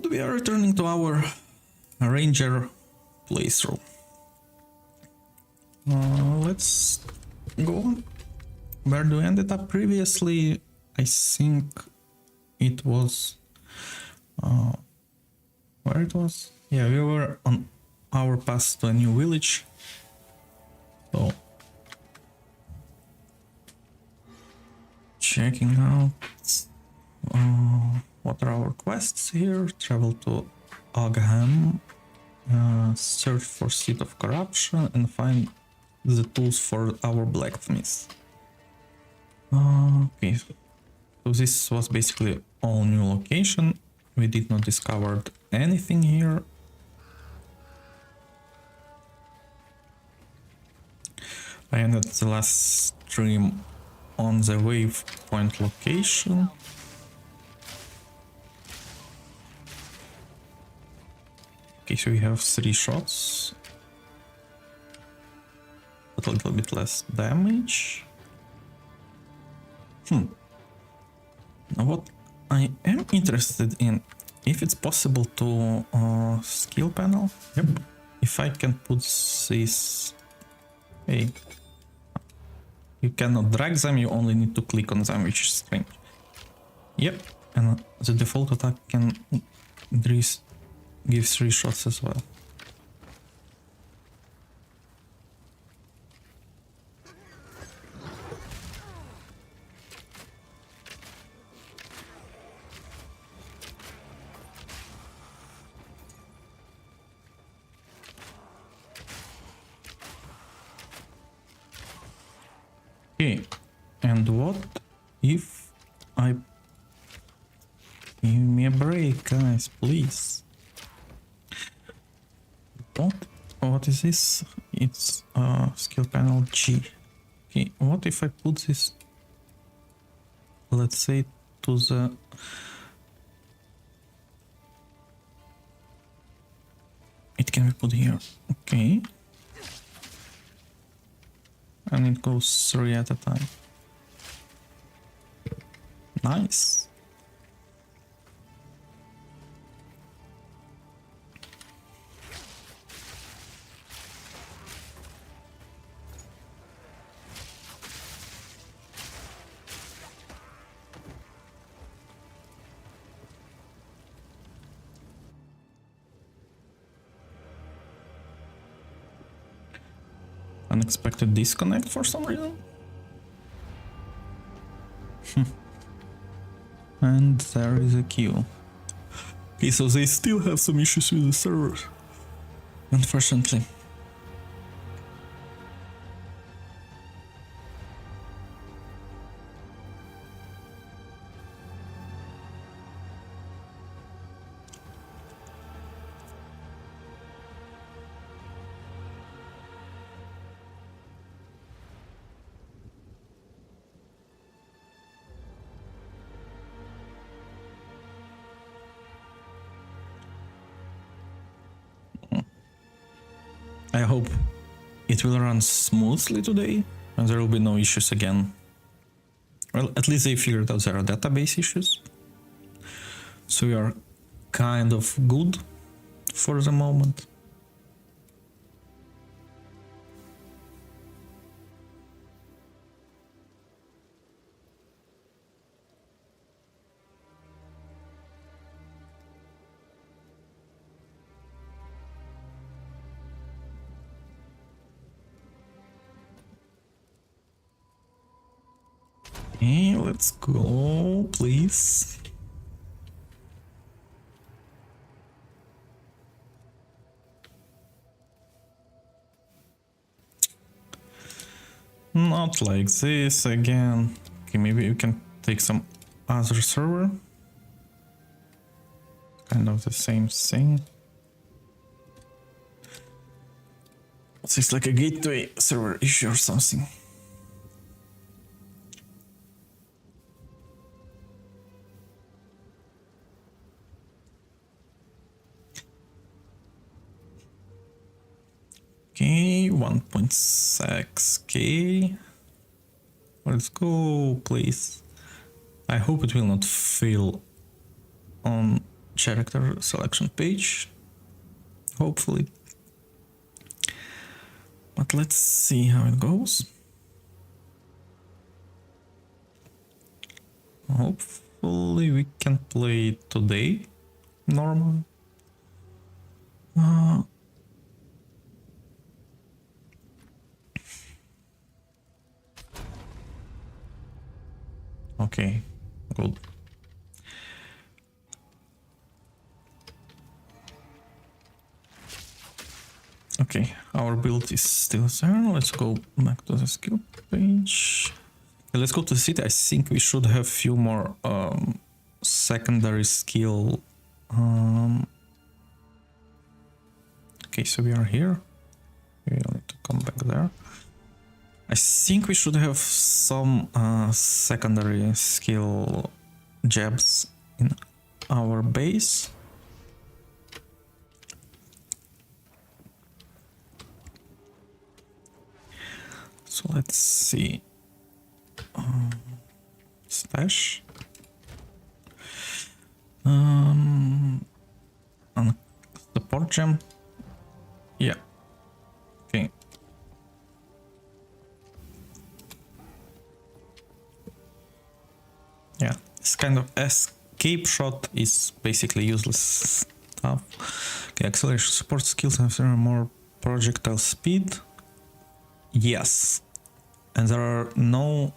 And we are returning to our ranger playthrough. Let's go on. Where we ended up previously, I think it was... where it was? Yeah, we were on our path to a new village. So... checking out... what are our quests here? Travel to Ogham, search for seat of corruption and find the tools for our blacksmith. Okay, so this was basically all new location. We did not discover anything here. I ended the last stream on the waypoint location. Okay, so we have 3 shots, but a little bit less damage. Now what I am interested in, if it's possible to skill panel. Yep. If I can put this... Hey. You cannot drag them, you only need to click on them, which is strange. Yep, and the default attack can give 3 shots as well. Okay, and what if I... Give me a break, guys, please. What is this? It's skill panel G. Okay, what if I put this, let's say, to the... It can be put here. Okay. And it goes 3 at a time. Nice. Unexpected disconnect for some reason. And there is a queue. Okay, so they still have some issues with the servers, unfortunately. I hope it will run smoothly today and there will be no issues again. Well, at least they figured out there are database issues. So we are kind of good for the moment. Okay, let's go, please. Not like this again. Okay, maybe you can take some other server. Kind of the same thing. It's like a gateway server issue or something. Okay, 1.6k. Let's go, please. I hope it will not fail on character selection page, hopefully. But let's see how it goes. Hopefully we can play today normal. Okay, good. Okay, our build is still there. Let's go back to the skill page. Let's go to the city. I think we should have few more secondary skill. Okay, so we are here. We need to come back there. I think we should have some secondary skill jabs in our base. So let's see. Stash. On support gem. Yeah. Okay. Yeah, this kind of escape shot is basically useless stuff. Okay, acceleration support skills have more projectile speed. Yes, and there are no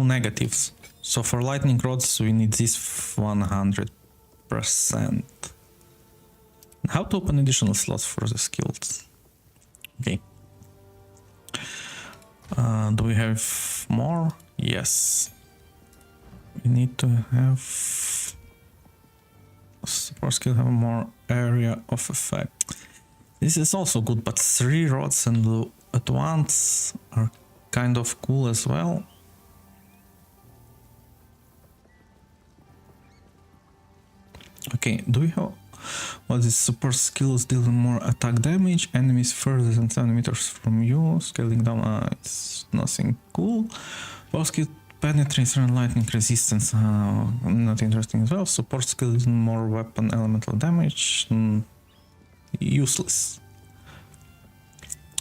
negatives. So for lightning rods we need this 100%. How to open additional slots for the skills? Okay. Do we have more? Yes. We need to have support skill have more area of effect. This is also good, but 3 rods and at once are kind of cool as well. Okay, do we have what is support skills deal more attack damage, enemies further than 7 meters from you, scaling down, it's nothing cool. Boss skill penetrates and lightning resistance, not interesting as well. Support skill is more weapon elemental damage, useless.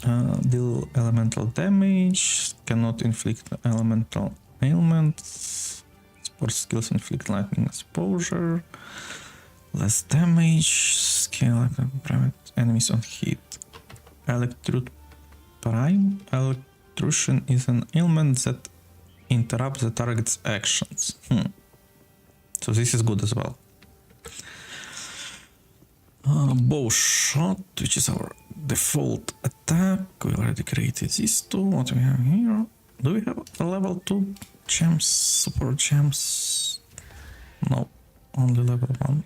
Deal elemental damage, cannot inflict elemental ailments. Support skills inflict lightning exposure. Less damage, scale private enemies on hit. Electrode Prime. Electrocution is an ailment that interrupts the target's actions. So this is good as well. Bow shot, which is our default attack. We already created these two. What do we have here? Do we have a level 2 gems, support gems? No, only level 1.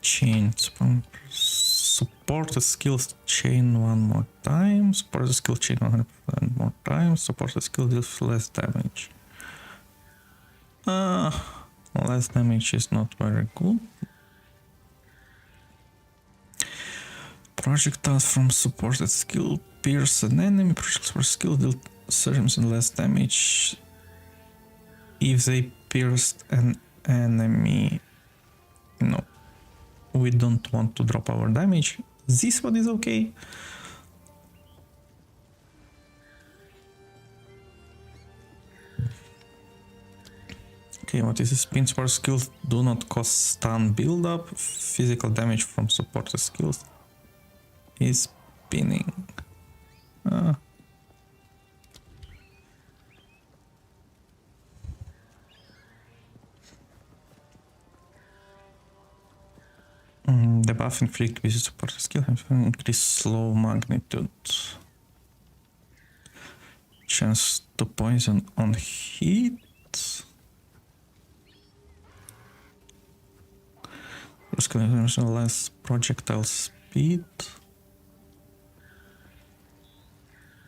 Chain support the skills chain one more time. Support the skill chain 100% more time. Support the skill deals less damage. Less damage is not very good. Projectiles from supported skill pierce an enemy. Projectiles for skill deal 30% less damage if they pierced an enemy. No. We don't want to drop our damage. This one is okay. Okay, what is this? Spin support skills do not cause stun build-up. Physical damage from supported skills is spinning. The buff inflict with supported skill have increased slow magnitude. Chance to poison on hit. Less projectile speed.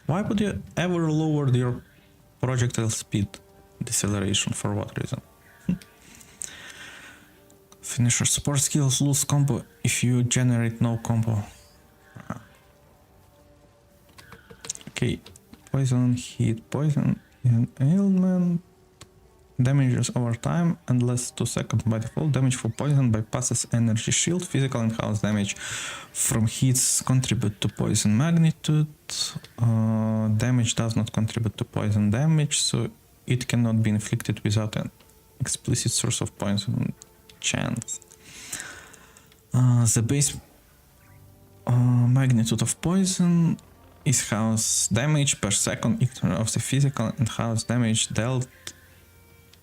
Why would you ever lower your projectile speed deceleration? For what reason? Finisher support skills lose combo if you generate no combo. Okay, poison, heat, poison, and ailment. Damages over time and lasts 2 seconds by default. Damage for poison bypasses energy shield. Physical and house damage from hits contribute to poison magnitude. Damage does not contribute to poison damage, so it cannot be inflicted without an explicit source of poison chance. The base magnitude of poison is house damage per second of the physical and house damage dealt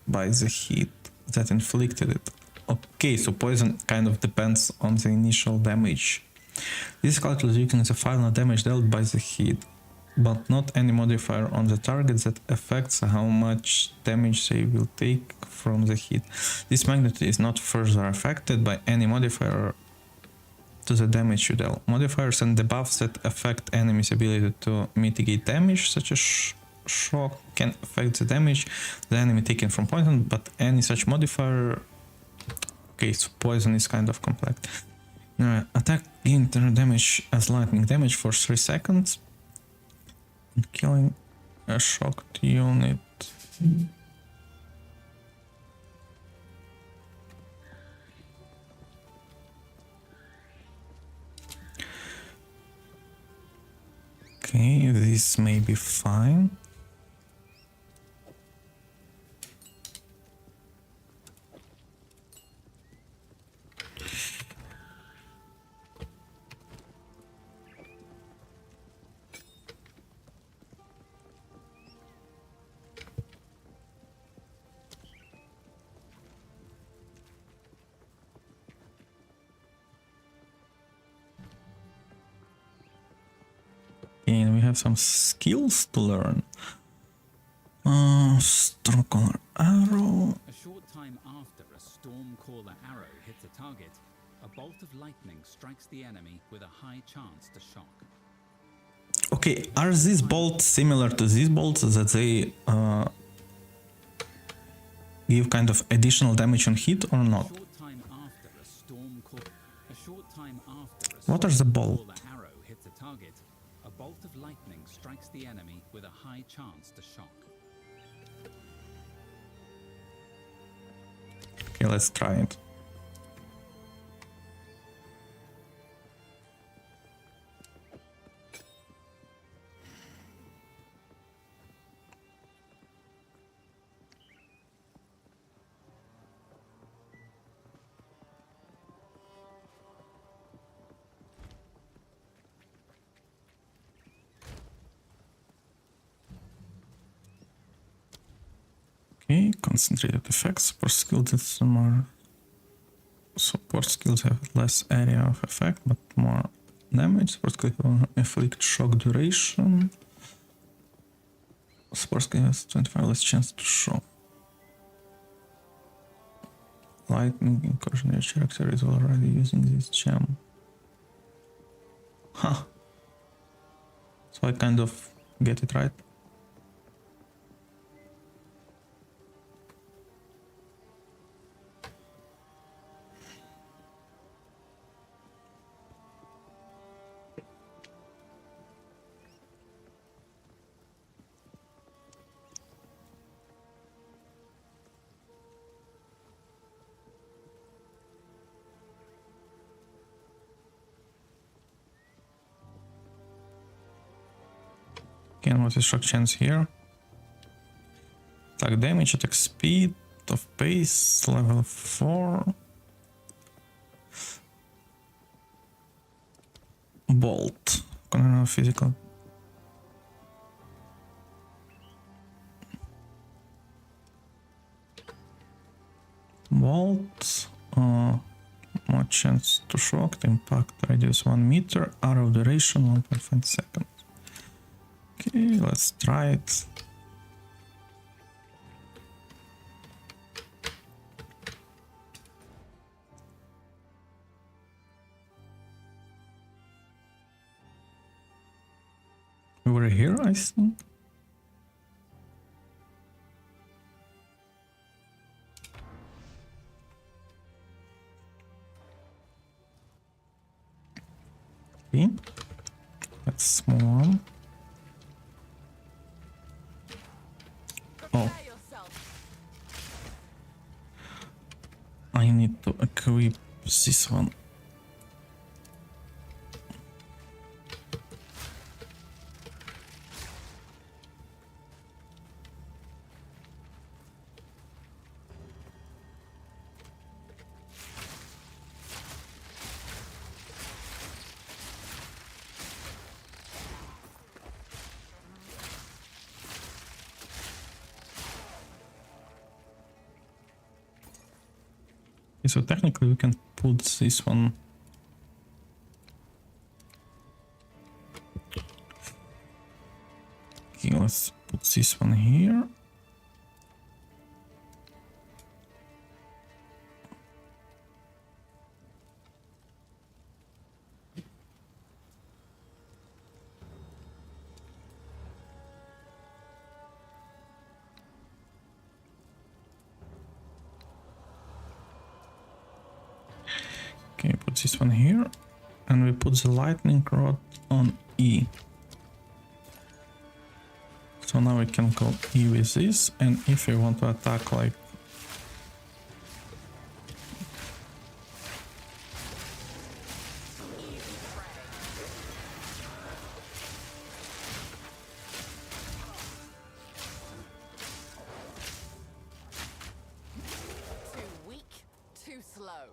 by the hit that inflicted it. Okay, so poison kind of depends on the initial damage. This is calculated using the final damage dealt by the hit, but not any modifier on the target that affects how much damage they will take from the hit. This magnitude is not further affected by any modifier to the damage you dealt. Modifiers and debuffs that affect enemies' ability to mitigate damage, such as shock, can affect the damage the enemy taken from poison, but any such modifier... Okay, so poison is kind of complex. Attack gain damage as lightning damage for 3 seconds, killing a shocked unit. Okay, this may be fine. And we have some skills to learn. Stormcaller arrow. A short time after a Stormcaller arrow hits a target, a bolt of lightning strikes the enemy with a high chance to shock. Okay, are these bolts similar to these bolts that they give kind of additional damage on hit or not? What are the bolts? Arrow hits a target, a bolt of lightning strikes the enemy with a high chance to shock. Okay, let's try it. Okay, concentrated effects. Support skills that more support skills have less area of effect but more damage. Support skills will inflict shock duration. Support skill has 25 less chance to shock. Lightning incursion, your character is already using this gem. Huh. So I kind of get it right. Again, what is shock chance here? Attack damage, attack speed, of pace, level 4. Bolt. Physical. Bolt. More chance to shock, the impact radius 1 meter, arrow duration 1.5 seconds. Okay, let's try it. We were here, I think. Okay, let's move on. Oh, I need to equip this one. Okay, so technically we can put this one. Okay, let's put this one here. Okay, put this one here, and we put the lightning rod on E. So now we can call E with this, and if we want to attack like Too weak, too slow.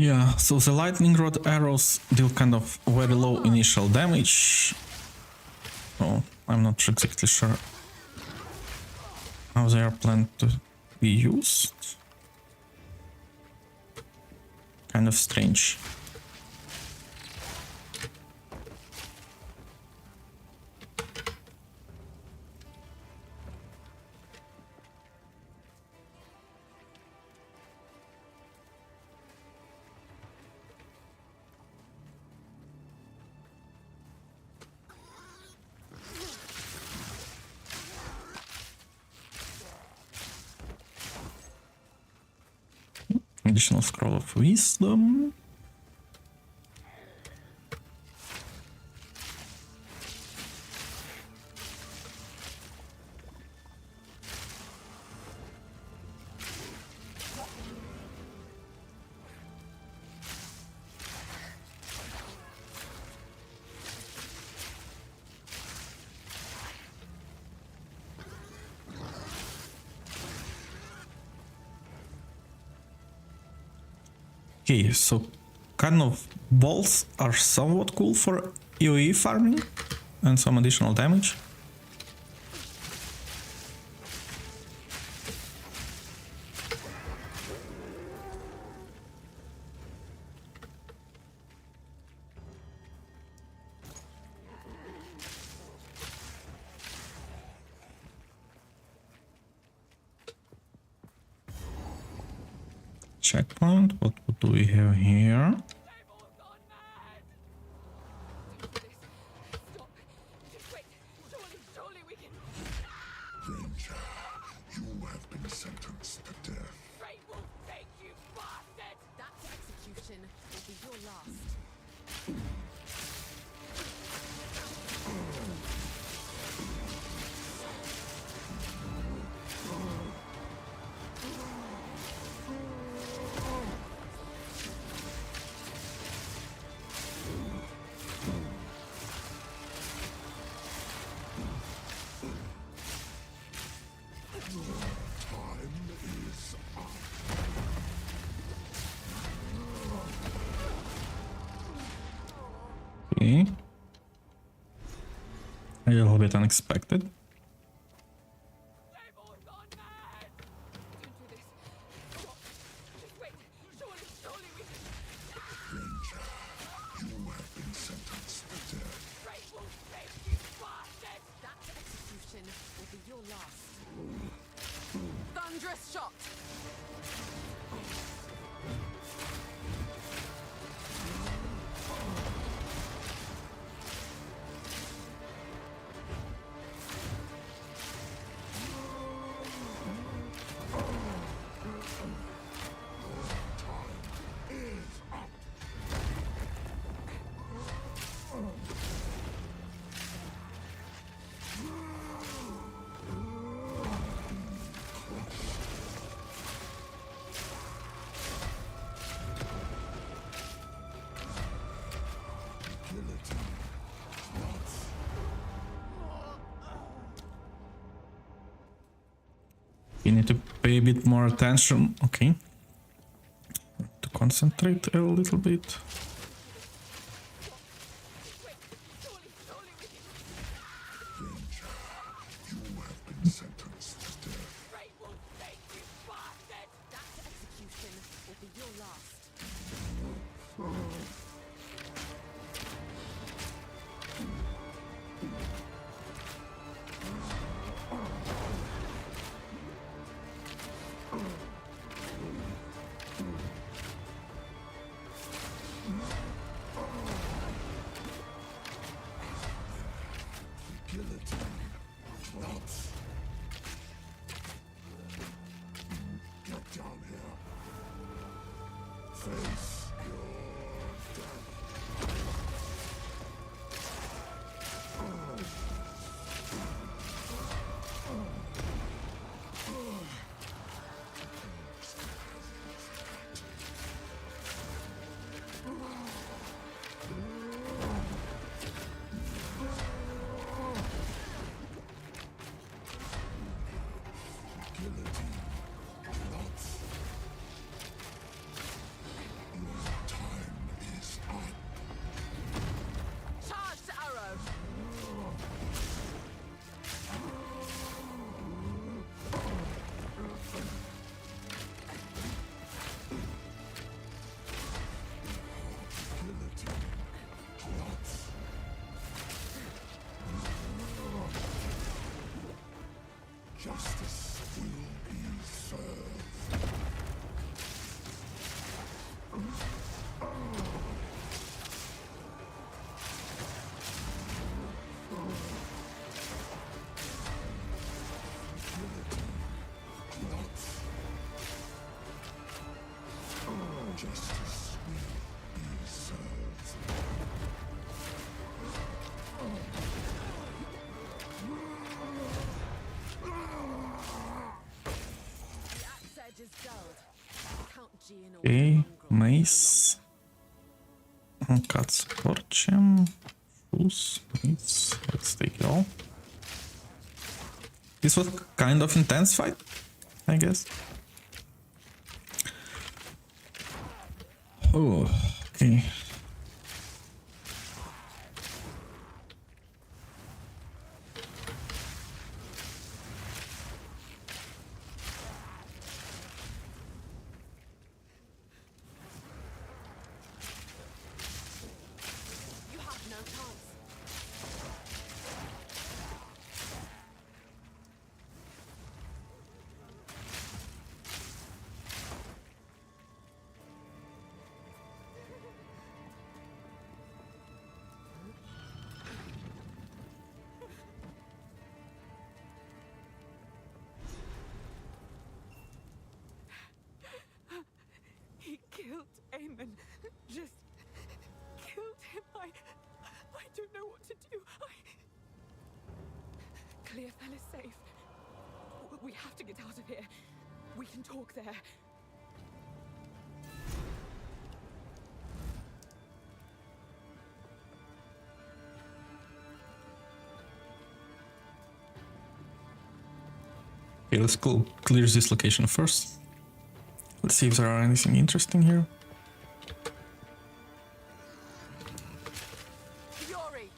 yeah, so the lightning rod arrows deal kind of very low initial damage. So I'm not exactly sure how they are planned to be used. Kind of strange. Additional scroll of wisdom. Okay, so kind of bolts are somewhat cool for AoE farming and some additional damage. Checkpoint, what do we have here? Ranger, you have been sentenced to death. Fate will take you, bastard! That execution will be your last. Time is up. Okay. A little bit unexpected. Dangerous shot! You need to pay a bit more attention. Okay. To concentrate a little bit. You have been sentenced to death. Great will take you, bastard! That execution will be your last. Guillotine. Not. Get down here. Face your death. Guillotine. Not. Your time is up. Charge the arrow! Guillotine. Not. Justice will be served. Justice will be served. The axe edge is dulled. Count G in all Okay, mongrel no mace. Cuts torchem. Shoes. Mace. Let's take it all. This was kind of intense fight, I guess. Oh, okay. You have no chance. He killed Eamon. Just killed him. I don't know what to do. Clearfell is safe. We have to get out of here. We can talk there. Okay, let's clear this location first. Let's see if there are anything interesting here. Fury!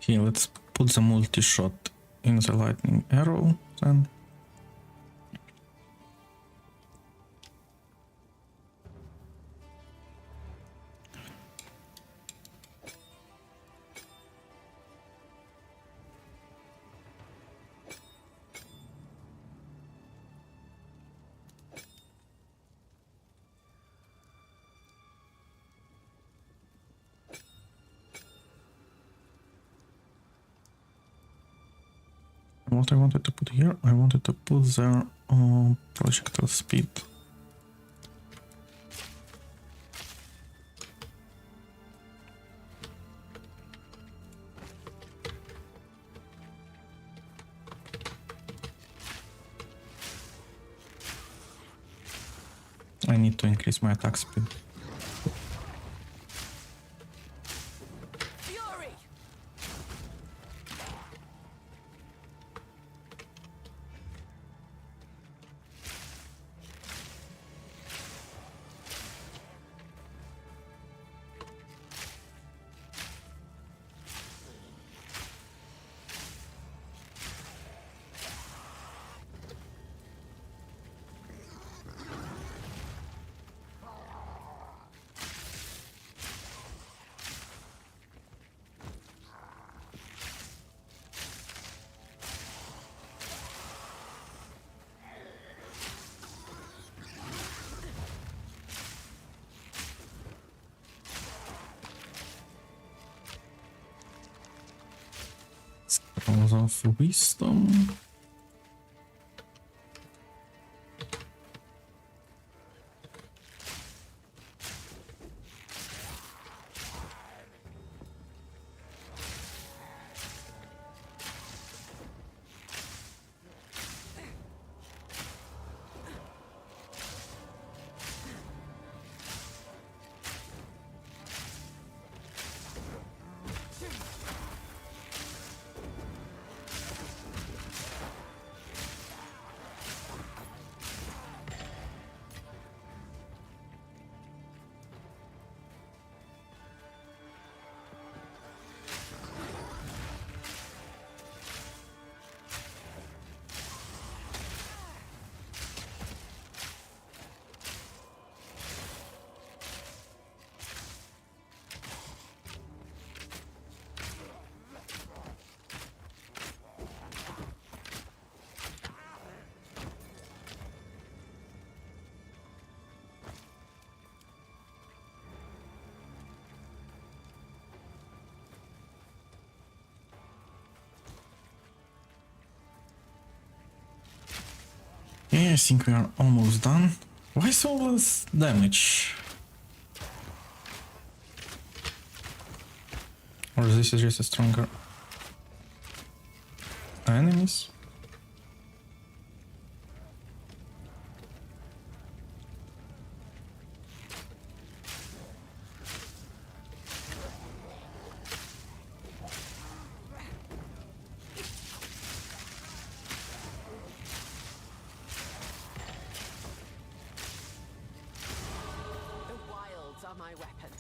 Okay, let's put the multi-shot in the lightning arrow then. What I wanted to put here, I wanted to put their projectile speed. I need to increase my attack speed. Fury! Scrolls of wisdom. Okay, I think we are almost done. Why so less damage? Or this is just a stronger enemies? The wilds are my weapon.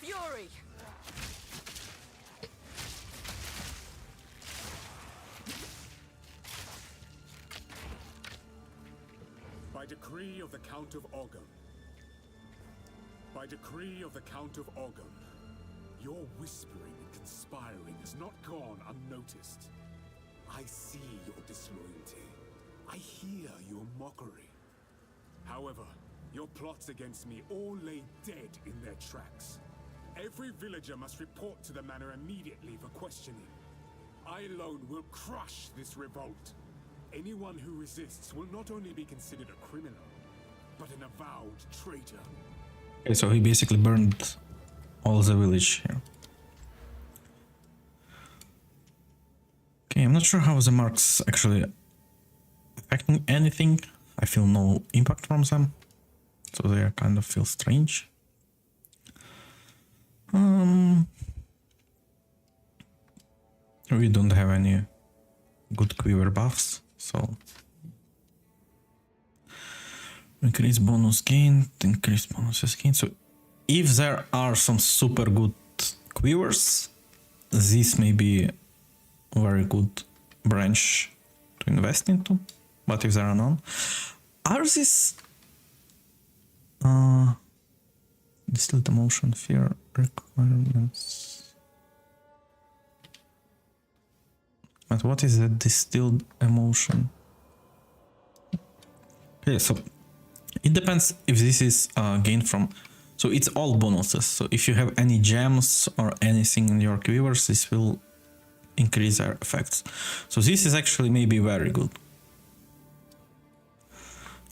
Fury! By decree of the Count of Ogum. By decree of the Count of Ogum. Your whispering and conspiring has not gone unnoticed. I see your disloyalty. I hear your mockery. However, your plots against me all lay dead in their tracks. Every villager must report to the manor immediately for questioning. I alone will crush this revolt. Anyone who resists will not only be considered a criminal, but an avowed traitor. Okay, so he basically burned all the village here. Okay, I'm not sure how the marks actually affect me. affecting anything. I feel no impact from them, so they kind of feel strange. We don't have any good quiver buffs, so increase bonus gain, increase bonuses gain. So if there are some super good quivers, this may be a very good branch to invest into. But if there are none, are these distilled emotion fear requirements? But what is a distilled emotion? Okay, so it depends if this is gained from. So it's all bonuses. So if you have any gems or anything in your quivers, this will increase their effects. So this is actually maybe very good.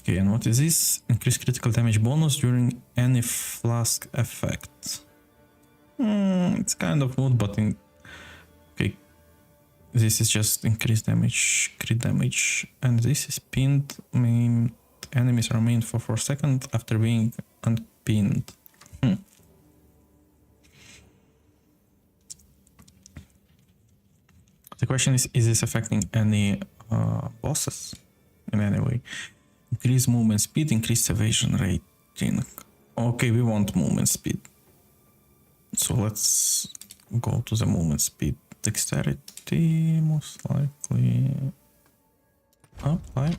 Okay, and what is this? Increase critical damage bonus during any flask effect. It's kind of good, but okay, this is just increased damage, crit damage, and this is pinned. Maimed enemies are maimed for 4 seconds after being unpinned. The question is this affecting any bosses in any way? Increase movement speed, increase evasion rating. Okay, we want movement speed. So let's go to the movement speed. Dexterity, most likely. Apply.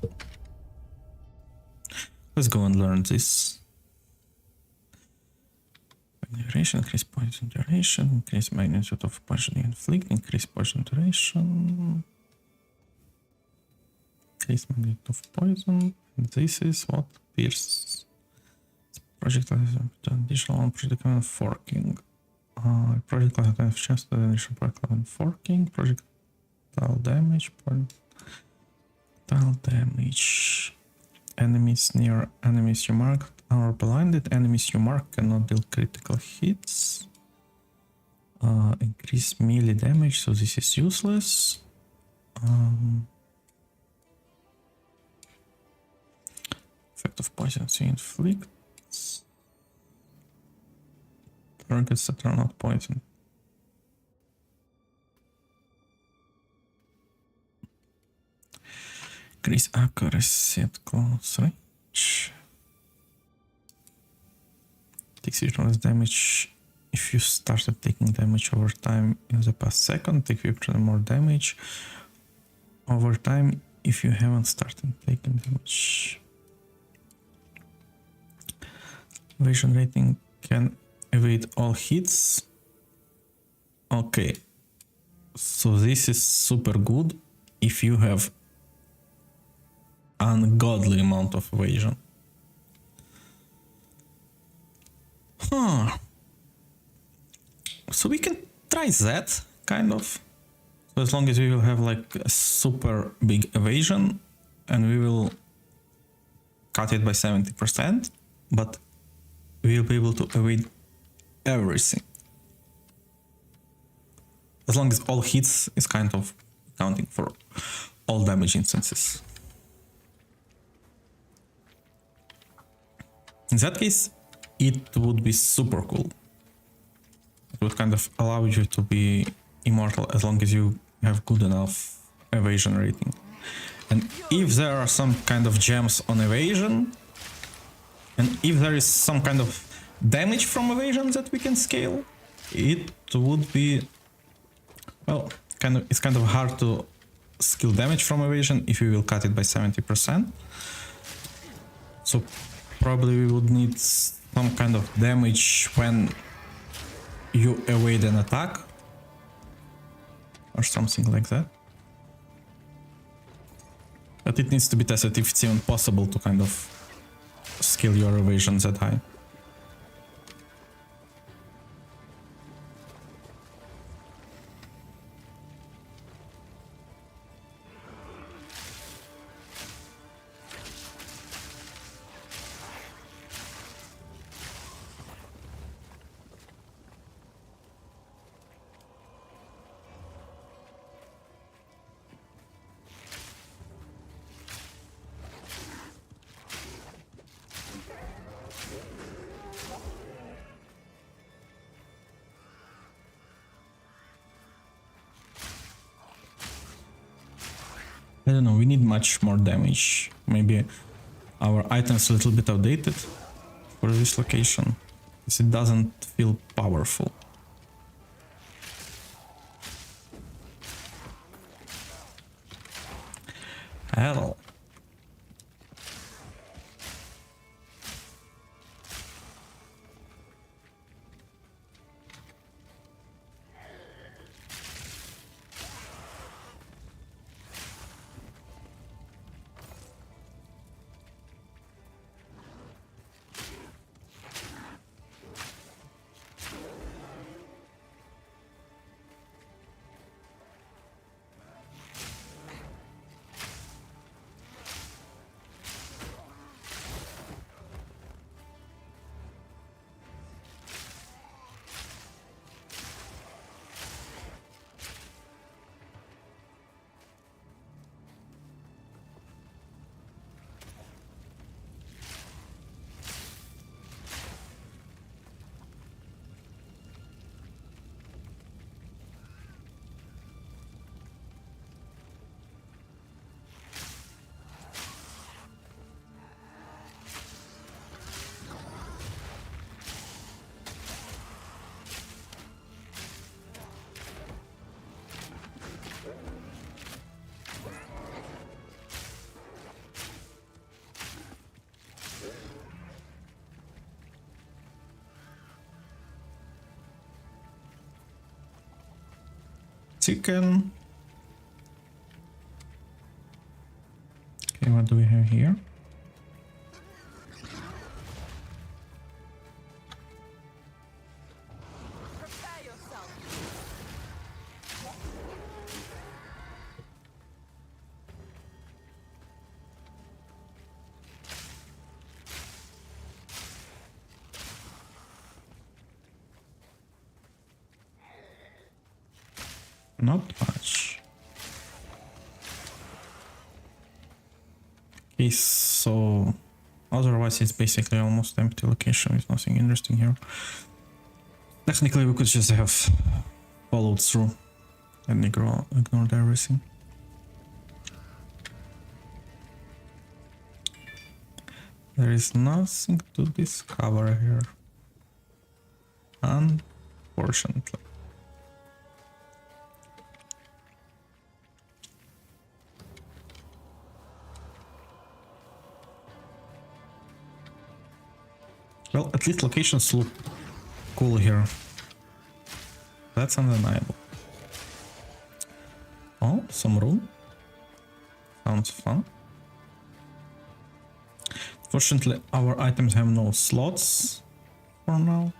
Let's go and learn this. Duration, increase poison duration, increase magnitude of poison inflict, increase poison duration. Increase magnitude of poison. And this is what pierce. Project additional on project forking. Project has chance to additional project forking. Projectile damage. Projectile damage. Enemies near enemies you marked are blinded. Enemies you mark cannot deal critical hits. Increase melee damage, so this is useless. Effect of poison inflicts. Targets that are not poisoned. Increase accuracy at close range. Takes less damage if you started taking damage over time in the past second. Take 50% more damage over time if you haven't started taking damage. Evasion rating can evade all hits. Okay, so this is super good if you have ungodly amount of evasion. So we can try that, kind of. So as long as we will have like a super big evasion and we will cut it by 70%, but we will be able to evade everything. As long as all hits is kind of counting for all damage instances. In that case, it would be super cool. It would kind of allow you to be immortal as long as you have good enough evasion rating. And if there are some kind of gems on evasion, and if there is some kind of damage from evasion that we can scale, it would be, well, it's kind of hard to scale damage from evasion if we will cut it by 70%. So probably we would need some kind of damage when you evade an attack or something like that. But it needs to be tested if it's even possible to kind of scale your evasion that high. I don't know, we need much more damage. Maybe our item's a little bit outdated for this location, because it doesn't feel powerful. Hell. Chicken. Okay, what do we have here? Prepare yourself. Not much. Okay, so otherwise it's basically almost empty location with nothing interesting here. Technically we could just have followed through and ignored everything. There is nothing to discover here, unfortunately. Well, at least locations look cool here. That's undeniable. Oh, some room. Sounds fun. Fortunately, our items have no slots for now.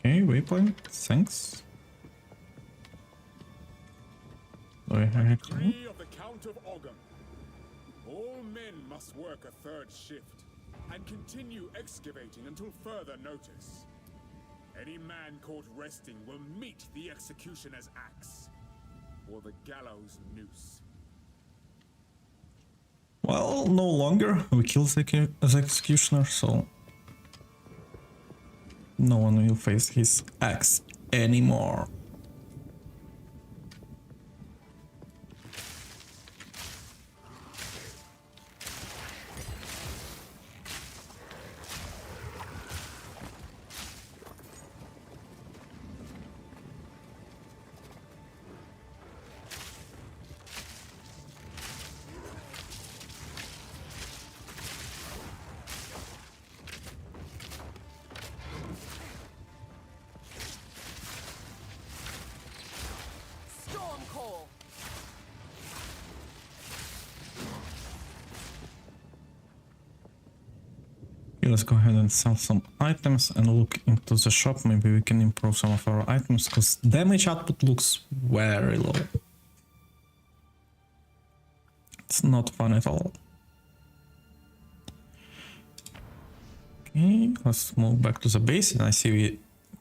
Okay, waypoint, thanks. Decree of the Count of Ogham. All men must work a third shift and continue excavating until further notice. Any man caught resting will meet the executioner's axe or the gallows noose. Well, no longer. We killed the executioner, so no one will face his axe anymore. Storm call. Okay, let's go ahead and sell some items and look into the shop. Maybe we can improve some of our items, because damage output looks very low. It's not fun at all. Okay, let's move back to the base, and I see we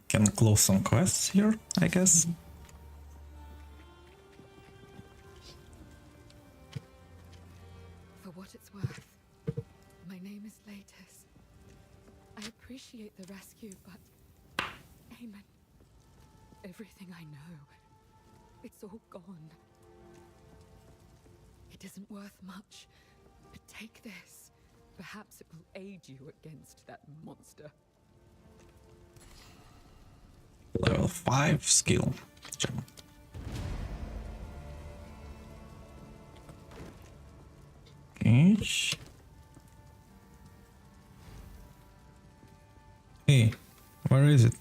Can close some quests here, I guess. For what it's worth, my name is Latus. I appreciate the rescue, but Aemon, everything I know, it's all gone. It isn't worth much, but take this. Perhaps it will aid you against that monster. Level 5 skill. Gem. Okay. Hey, where is it?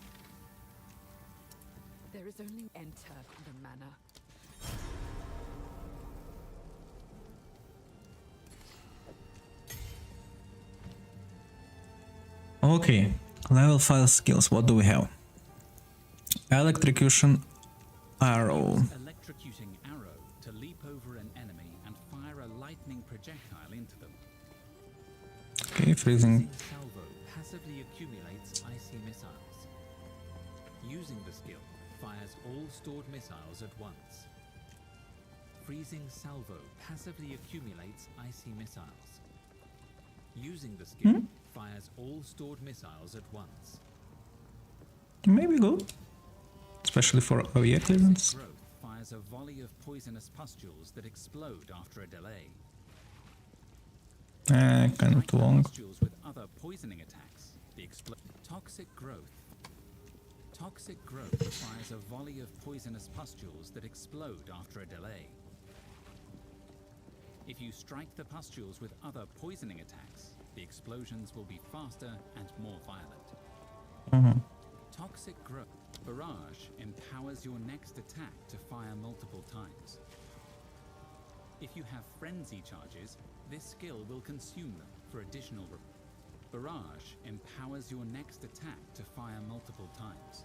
There is only enter the manor. Okay, level 5 skills. What do we have? Electrocution arrow. Electrocuting arrow to leap over an enemy and fire a lightning projectile into them. Okay, freezing. Salvo passively accumulates icy missiles. Using the skill fires all stored missiles at once. Freezing salvo passively accumulates icy missiles. Using the skill fires all stored missiles at once. Maybe good. Especially for OE clearance. Growth fires a volley of poisonous pustules that explode after a delay. Kind of Strike too the long. pustules with other poisoning attacks. Toxic growth. Toxic growth fires a volley of poisonous pustules that explode after a delay. If you strike the pustules with other poisoning attacks, the explosions will be faster and more violent. Toxic growth. Barrage empowers your next attack to fire multiple times. If you have frenzy charges, this skill will consume them for additional. Barrage empowers your next attack to fire multiple times.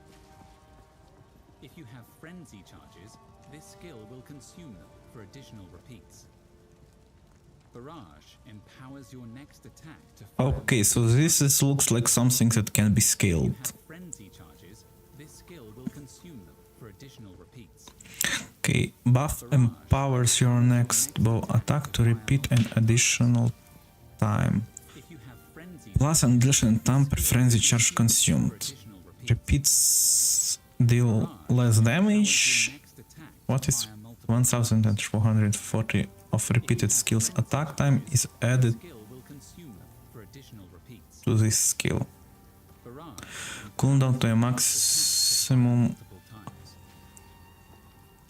If you have frenzy charges, this skill will consume them for additional repeats. Barrage empowers your next attack to fire. Okay, so looks like something that can be If you scaled. have frenzy charges, this skill will consume them for additional repeats. Okay, buff empowers your next bow attack to repeat an additional time. If you have frenzy Plus an additional time per frenzy charge for consumed. additional repeats. Repeats deal less damage. What is 1440 of repeated skills attack time is added Skill will consume them for additional repeats. to this skill. Barrage Cooldown to a maximum multiple times.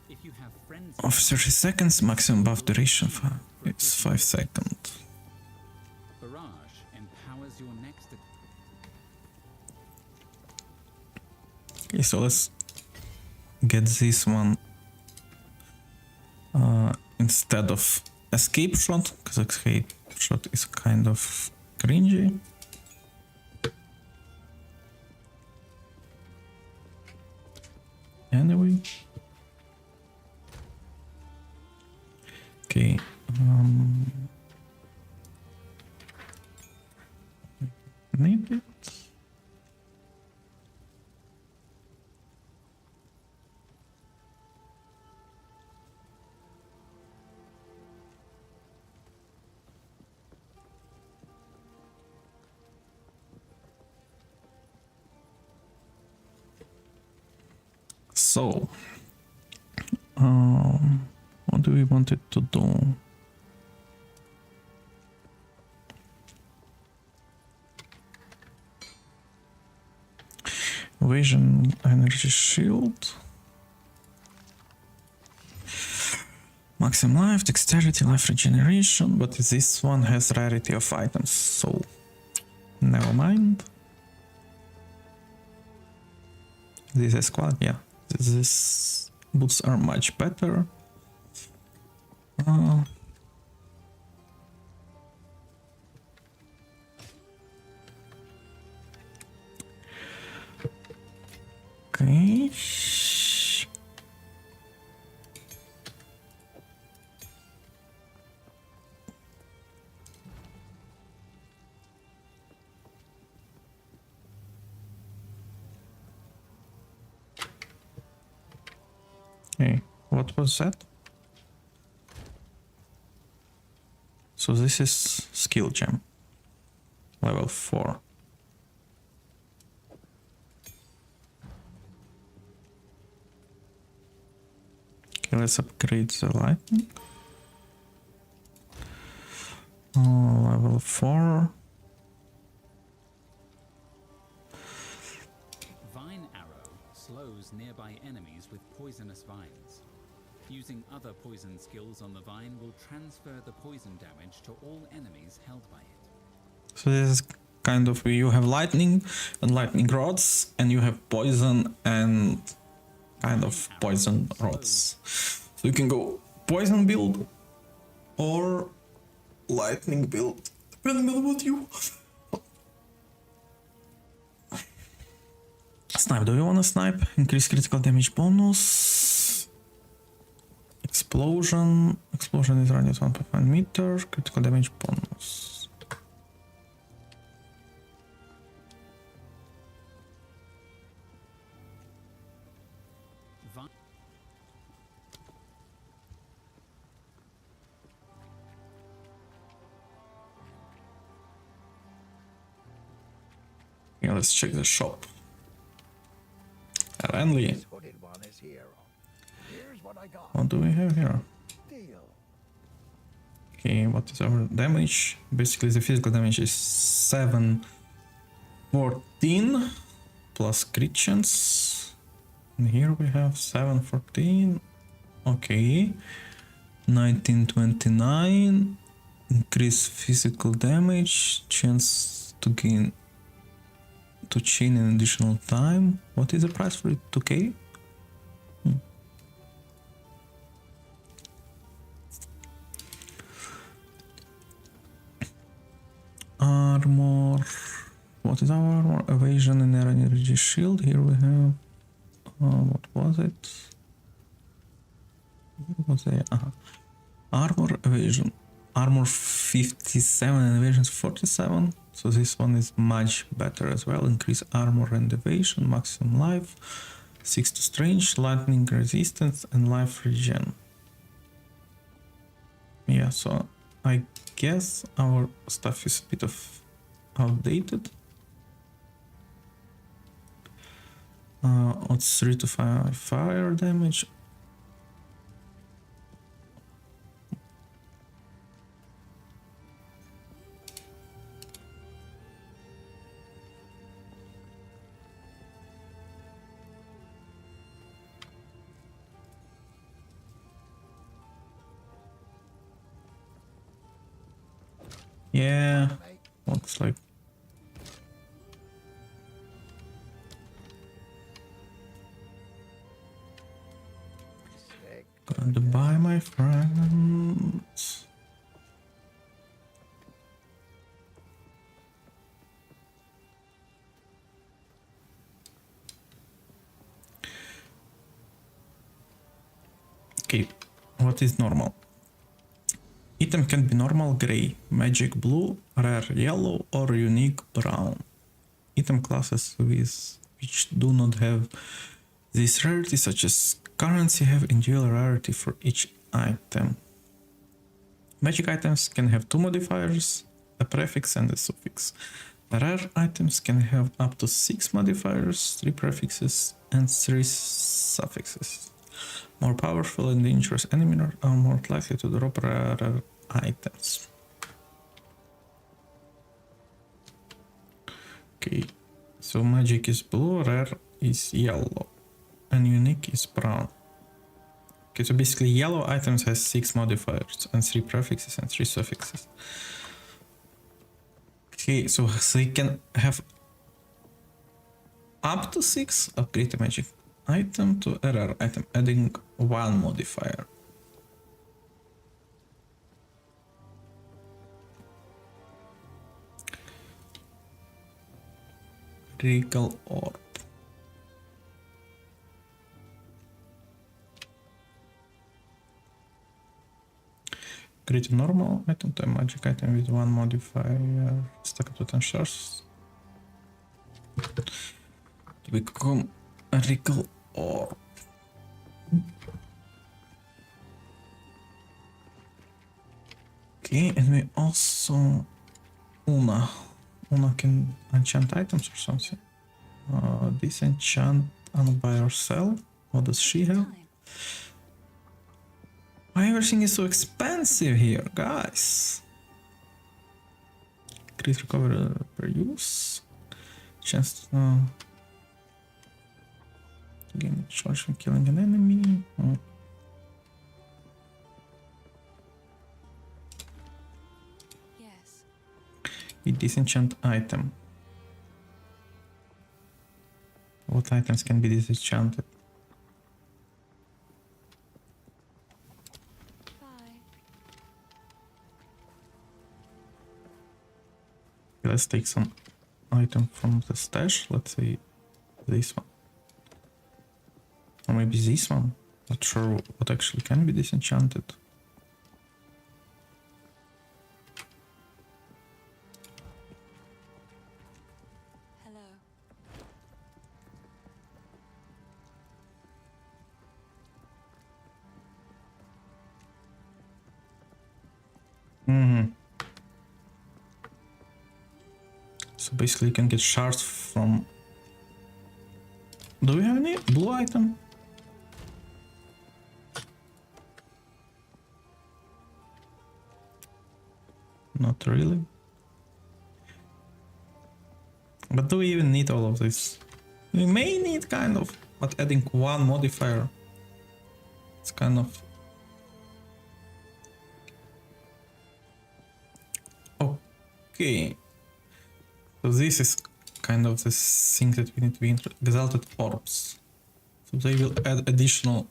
If you have frenzy of 30 seconds, maximum buff duration is 5 seconds. barrage empowers your next Okay, so let's get this one instead of escape shot, because escape shot is kind of cringy. Anyway. Okay. Need it. So, what do we want it to do? Vision energy shield. Maximum life, dexterity, life regeneration, but this one has rarity of items, so never mind. This is quality, yeah. These boots are much better. Okay. Okay, what was that? So this is skill gem. Level 4. Okay, let's upgrade the lightning. Level 4. Vine Arrow slows nearby enemies with poisonous vines. Using other poison skills on the vine will transfer the poison damage to all enemies held by it. So this is kind of, you have lightning and lightning rods, and you have poison and kind of poison rods. So you can go poison build or lightning build, depending on what you snipe. Do you want to snipe? Increase critical damage bonus. Explosion is radius 1.5 meter. Critical damage bonus. Vi- Yeah, let's check the shop. Renly, This hooded one is here. Here's what I got. what do we have here? Deal. Okay, what is our damage? Basically, the physical damage is 714 plus crit chance. And here we have 714. Okay. 1929. Increase physical damage. Chance to gain to chain an additional time. What is the price for it? 2k? Armor. What is our armor? Evasion and air energy shield. Here we have. What was it? What was it? Armor, evasion. Armor 57 and evasion 47. So this one is much better as well. Increase armor and evasion, maximum life, 6 to strange, lightning resistance, and life regen. Yeah, so I guess our stuff is a bit of outdated. Odds 3 to 5 fire damage. Yeah, looks like. Goodbye, my friends. Okay, what is normal? Item can be normal gray, magic blue, rare yellow, or unique brown. Item classes with which do not have this rarity, such as currency, have individual rarity for each item. Magic items can have 2 modifiers, a prefix and a suffix. Rare items can have up to 6 modifiers, 3 prefixes, and 3 suffixes. More powerful and dangerous enemies are more likely to drop rarer items. Okay, so magic is blue, rare is yellow, and unique is brown. Okay, so basically yellow items has 6 modifiers and 3 prefixes and 3 suffixes. Okay, so they can have up to 6, upgrade a magic item to a rare item, adding 1 modifier. Regal orb. Create a normal item to a magic item with 1 modifier. Stack up to 10 shards to become a regal orb. Okay, and we also Una can enchant items or something. Disenchant by herself. What does she have? Time. Why everything is so expensive here, guys? Increase recovery per use. Chance to gain charge from killing an enemy. Oh. Yes. A disenchant item. What items can be disenchanted? Bye. Let's take some item from the stash. Let's say this one. Or maybe this one. Not sure what actually can be disenchanted. Hello. So basically you can get shards from... Do we have any blue item? Not really. But do we even need all of this? We may need kind of, but adding one modifier, it's kind of... Okay. So this is kind of the thing that we need to be exalted orbs. So they will add additional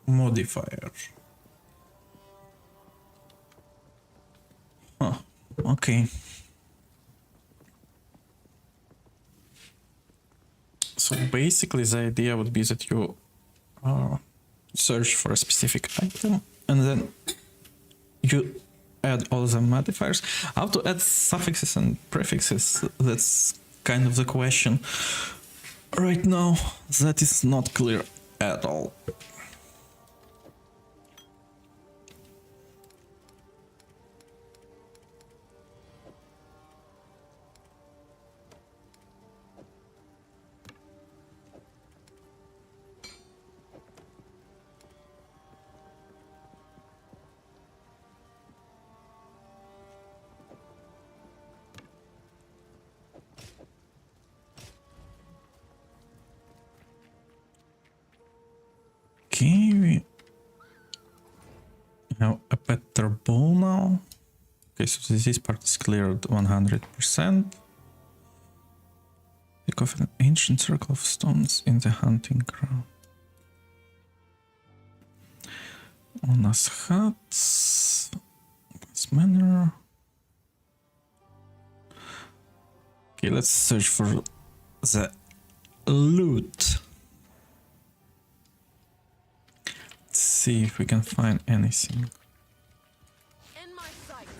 modifier. Huh. Okay. So basically the idea would be that you search for a specific item and then you add all the modifiers. How to add suffixes and prefixes, that's kind of the question. Right now, that is not clear at all. Okay, we have a better bow now. Okay, so this part is cleared 100%. Pick off an ancient circle of stones in the hunting ground. Ona's hut. Ona's manor. Okay, let's search for the loot. Let's see if we can find anything. In my sights.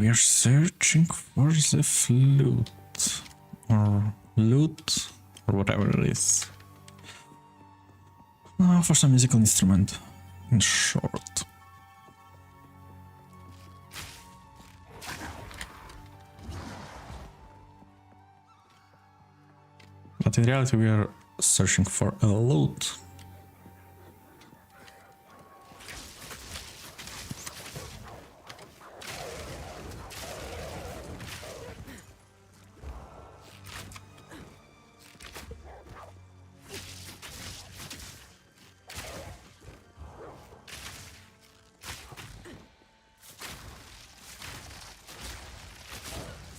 we are searching for the flute. Or lute. Or whatever it is. For some musical instrument. In short. But in reality we are searching for a lute.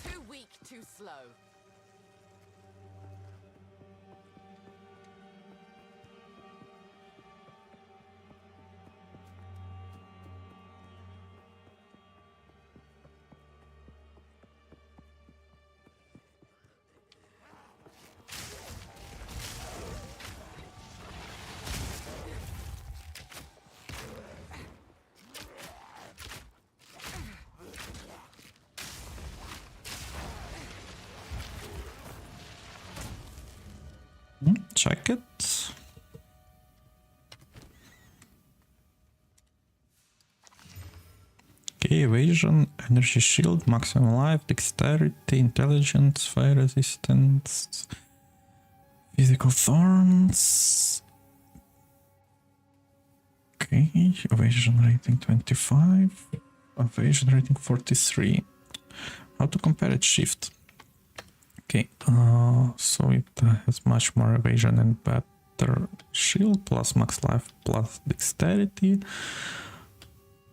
Too weak, too slow. Check it. Okay, evasion, energy shield, maximum life, dexterity, intelligence, fire resistance, physical thorns. Okay, evasion rating 25, evasion rating 43. How to compare it? Shift. Okay, so it has much more evasion and better shield, plus max life, plus dexterity,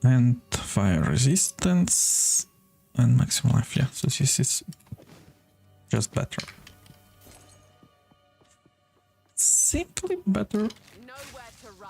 and fire resistance, and maximum life. Yeah, so this is just better. Simply better. Nowhere to run.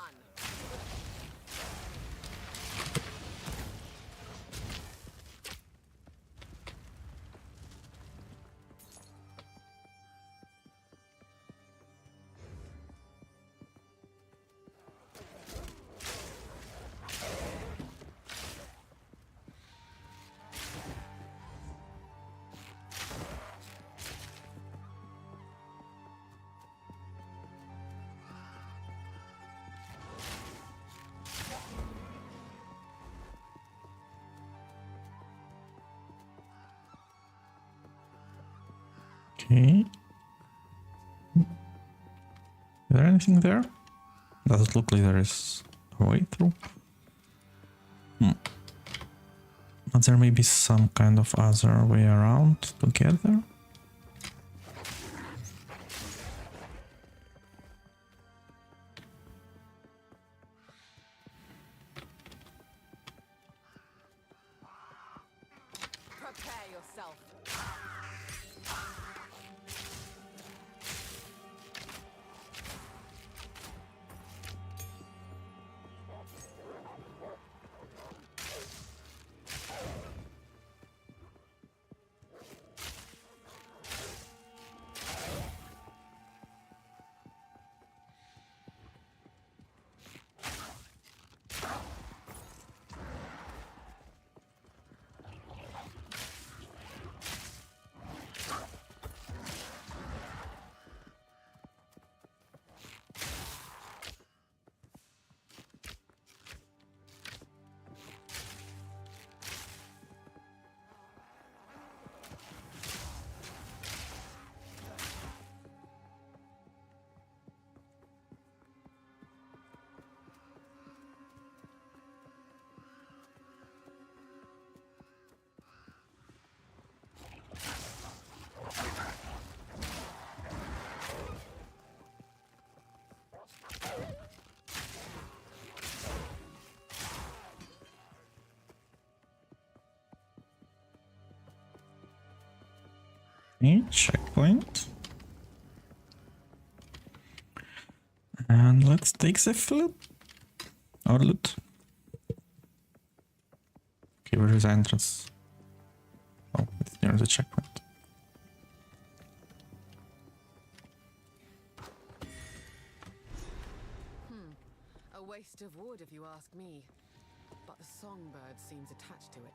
Okay. Is there anything there? Does it look like there is a way through? But there may be some kind of other way around to get there. Prepare yourself. Okay, checkpoint. And let's take the flute. Or loot. Okay, where is the entrance? Oh, it's near the checkpoint. A waste of wood if you ask me. But the songbird seems attached to it.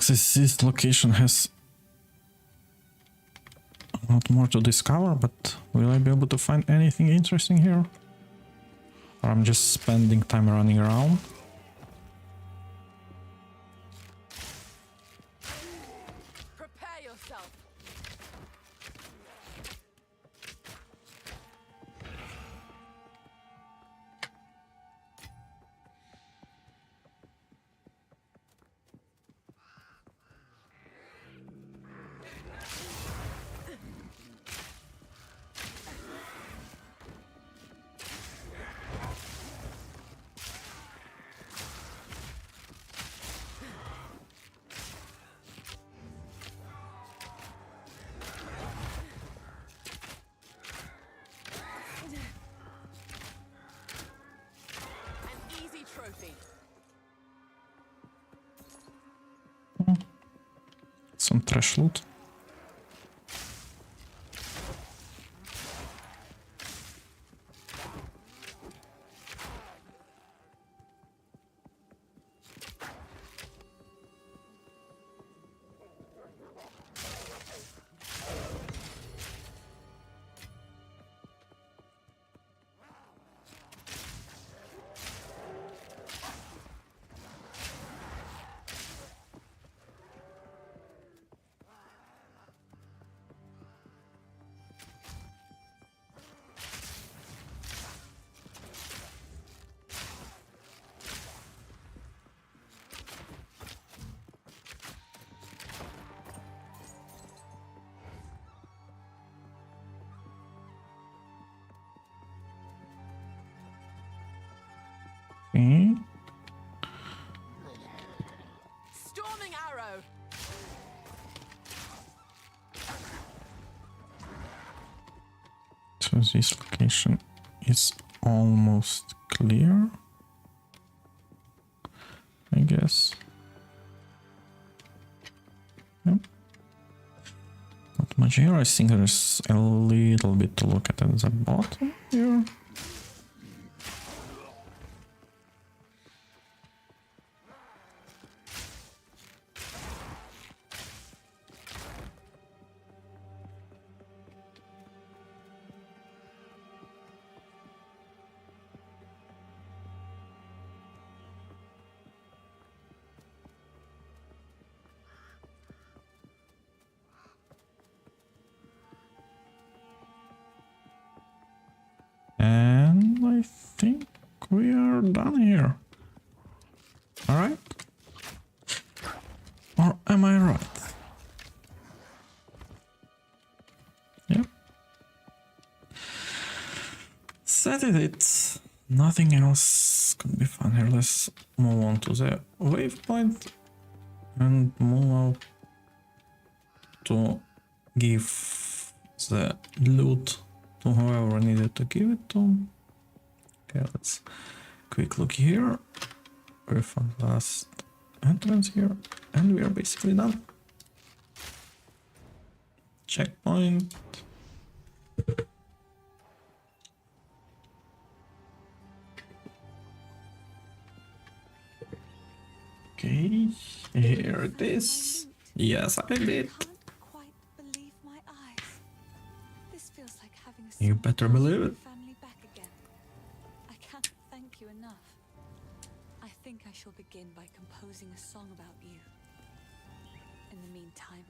looks as this location has a lot more to discover, but will I be able to find anything interesting here? Or I'm just spending time running around? Prepare yourself. An easy trophy. Some trash loot. Okay. Storming arrow. So this location is almost clear, I guess. Yep. Not much here. I think there's a little bit to look at the bottom here. And I think we are done here. Alright? Or am I right? Yep. That is it. Nothing else could be fun here. Let's move on to the waypoint and move out to give the loot to whoever needed to give it to. Okay, let's quick look here. We found last entrance here, and we are basically done. Checkpoint. Okay, here it is. Yes, I did. Can't quite believe my eyes. This feels like having a You better believe it. family back again. I can't thank you enough. I think I shall begin by composing a song about you. In the meantime,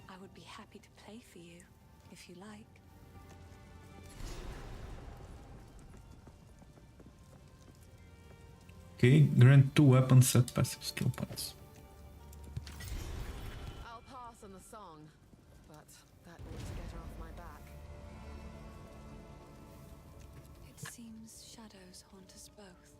I would be happy to play for you, if you like. Okay, grant 2 weapons set passive skill points. I'll pass on the song, but that ought to get her off my back. It seems shadows haunt us both.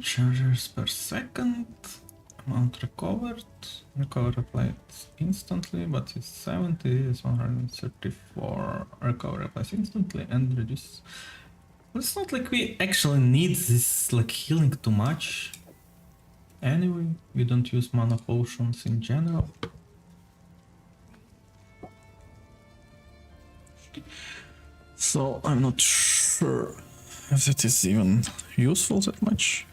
charges per second. Amount recovered. Recover applied instantly, but it's 70, it's 134. Recover applies instantly and reduce. But it's not like we actually need this like healing too much. Anyway, we don't use mana potions in general. So I'm not sure if that is even useful that much.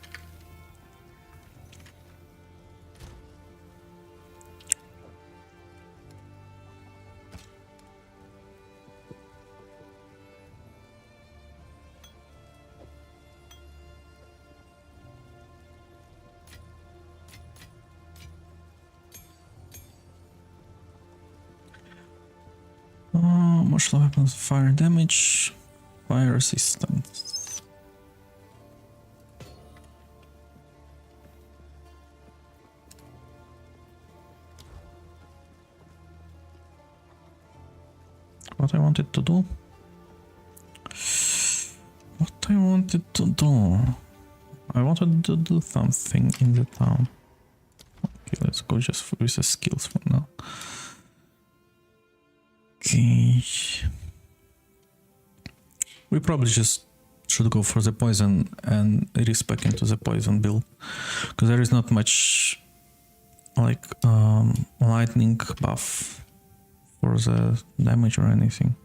Martial weapons, fire damage, fire resistance. What I wanted to do? What I wanted to do? I wanted to do something in the town. Okay, let's go just with the skills for now. Okay. We probably just should go for the poison and respec into the poison build, because there is not much like lightning buff for the damage or anything.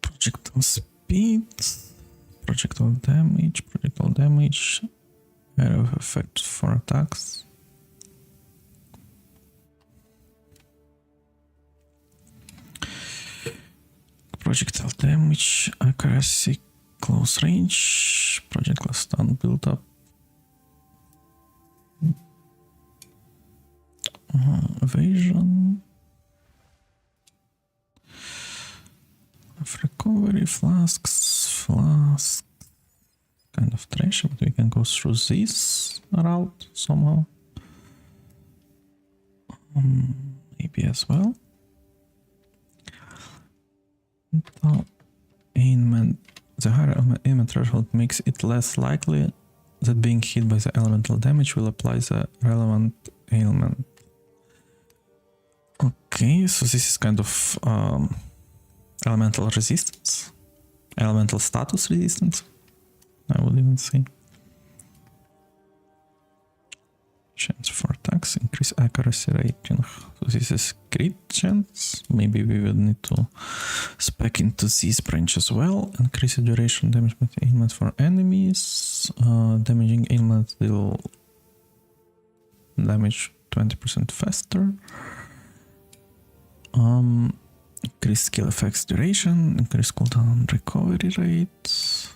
Projectile speed. Projectile damage, area of effect for attacks. Projectile damage, accuracy, close range, projectile stun build up. Evasion. Recovery, flasks, kind of trash, but we can go through this route somehow. Maybe as well. Now, the higher ailment threshold makes it less likely that being hit by the elemental damage will apply the relevant ailment. Okay, so this is kind of elemental resistance, elemental status resistance, I would even say. Chance for attacks, increase accuracy rating. So this is crit chance. Maybe we will need to spec into this branch as well. Increase the duration damage by ailment for enemies. Damaging ailment will damage 20% faster. Increase skill effects duration, increase cooldown and recovery rate.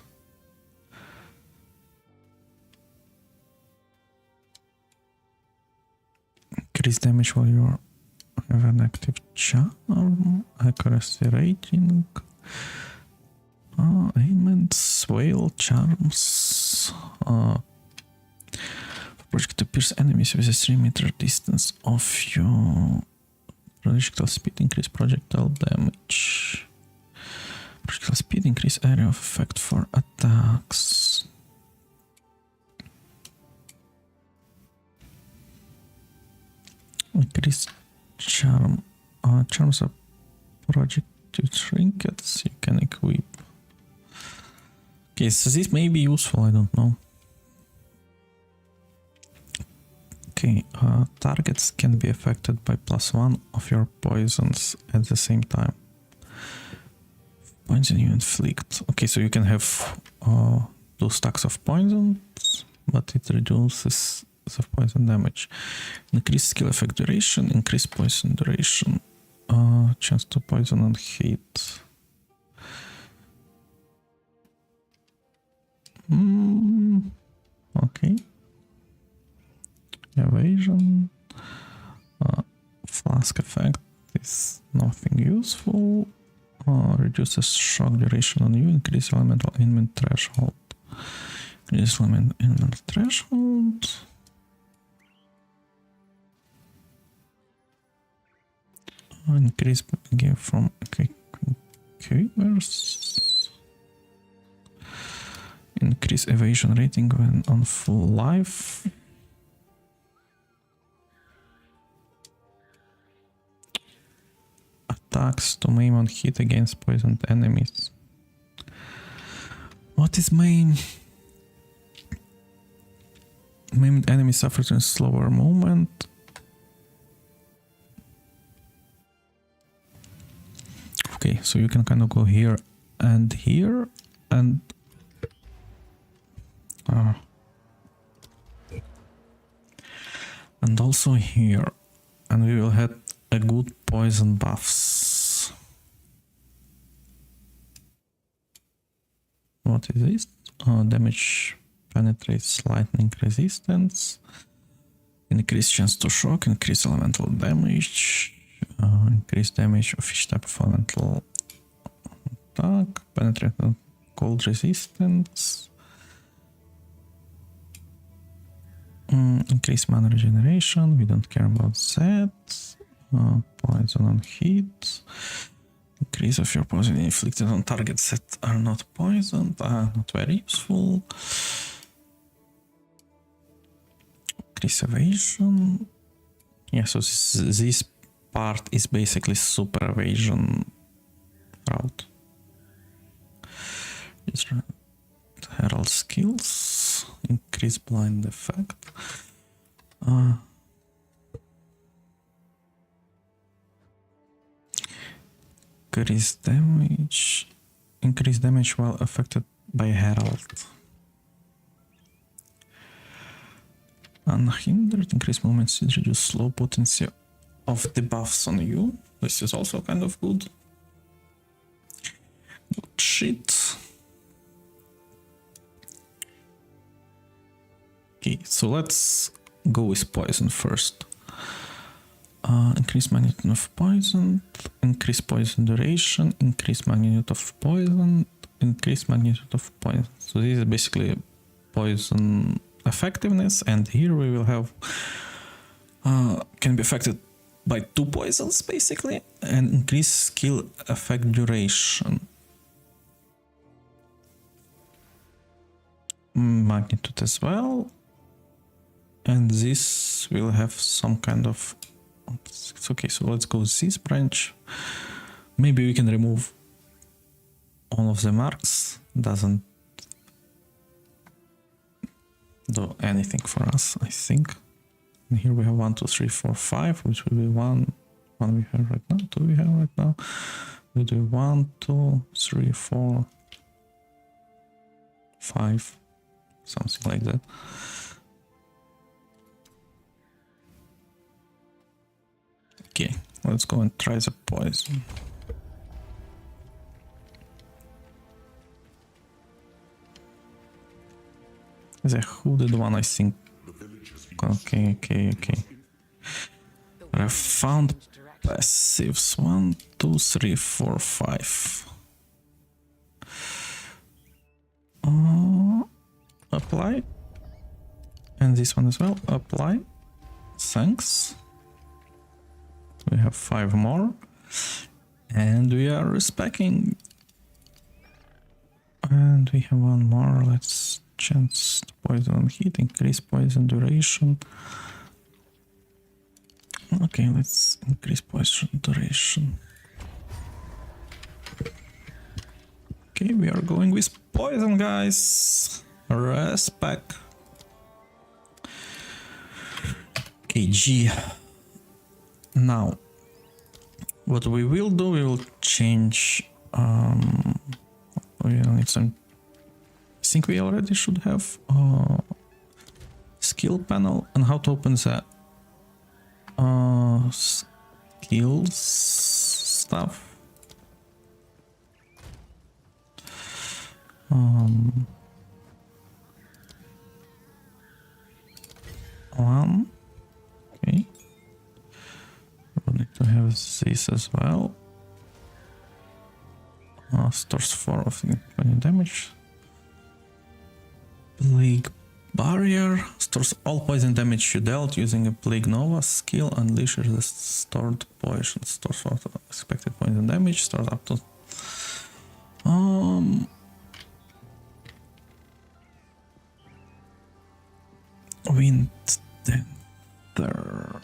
Increase damage while you have an active charm, accuracy rating, ailments, whale, charms. Project to pierce enemies with a 3-meter distance of you. Projectile speed, increase projectile damage. Projectile speed, increase area of effect for attacks. Increase charm. Charms are projective trinkets you can equip. Okay, so this may be useful, I don't know. Okay, targets can be affected by +1 of your poisons at the same time. Poison you inflict. Okay, so you can have 2 stacks of poisons, but it reduces the poison damage. Increase skill effect duration, increase poison duration. Chance to poison and hit. Okay. Evasion. Flask effect is nothing useful. Reduces shock duration on you. Increase elemental ailment threshold. Increase elemental ailment threshold. Increase game from quivers. Increase evasion rating when on full life. Attacks to maim on hit against poisoned enemies. What is maim? Maimed enemy suffers in slower movement. Okay, so you can kind of go here and here and also here, and we will have a good poison buffs. What is this? Damage penetrates lightning resistance, increase chance to shock, increase elemental damage, increase damage of each type of elemental attack, penetrate cold resistance, increase mana regeneration, we don't care about that, poison on hit, increase of your poison inflicted on targets that are not poisoned, not very useful. Increase evasion. Yeah, so this part is basically super evasion route. Herald skills. Increase blind effect. Increase damage. Increase damage while affected by Herald. Unhindered, increase movement speed, reduce slow potency of debuffs on you. This is also kind of good. Good shit. Okay, so let's go with poison first. Increase magnitude of poison, increase poison duration, increase magnitude of poison, increase magnitude of poison. So this is basically poison effectiveness, and here we will have can be affected by 2 poisons basically, and increase skill effect duration. Magnitude as well, and this will have some kind of, it's okay, so let's go this branch. Maybe we can remove all of the marks, doesn't do anything for us, I think. And here we have 1, 2, 3, 4, 5, which will be one we have right now, 2 we have right now. We'll do 1, 2, 3, 4, 5, something like that. Okay, let's go and try the poison. The hooded one, I think. Okay. I found passives. 1, 2, 3, 4, 5. Apply. And this one as well. Apply. Thanks. We have 5 more. And we are respecking. And we have 1 more. Let's chance to poison on hit, increase poison duration. Okay, let's increase poison duration. Okay, we are going with poison, guys. Respect. Okay, G. Now, what we will do, we will change. We will need some. I think we already should have skill panel, and how to open the skills stuff. One. Okay. We need to have this as well. Stores 4 of damage. Plague Barrier stores all poison damage you dealt using a Plague Nova skill, unleashes the stored poison. Stores for expected poison damage, stores up to... Wind Tender.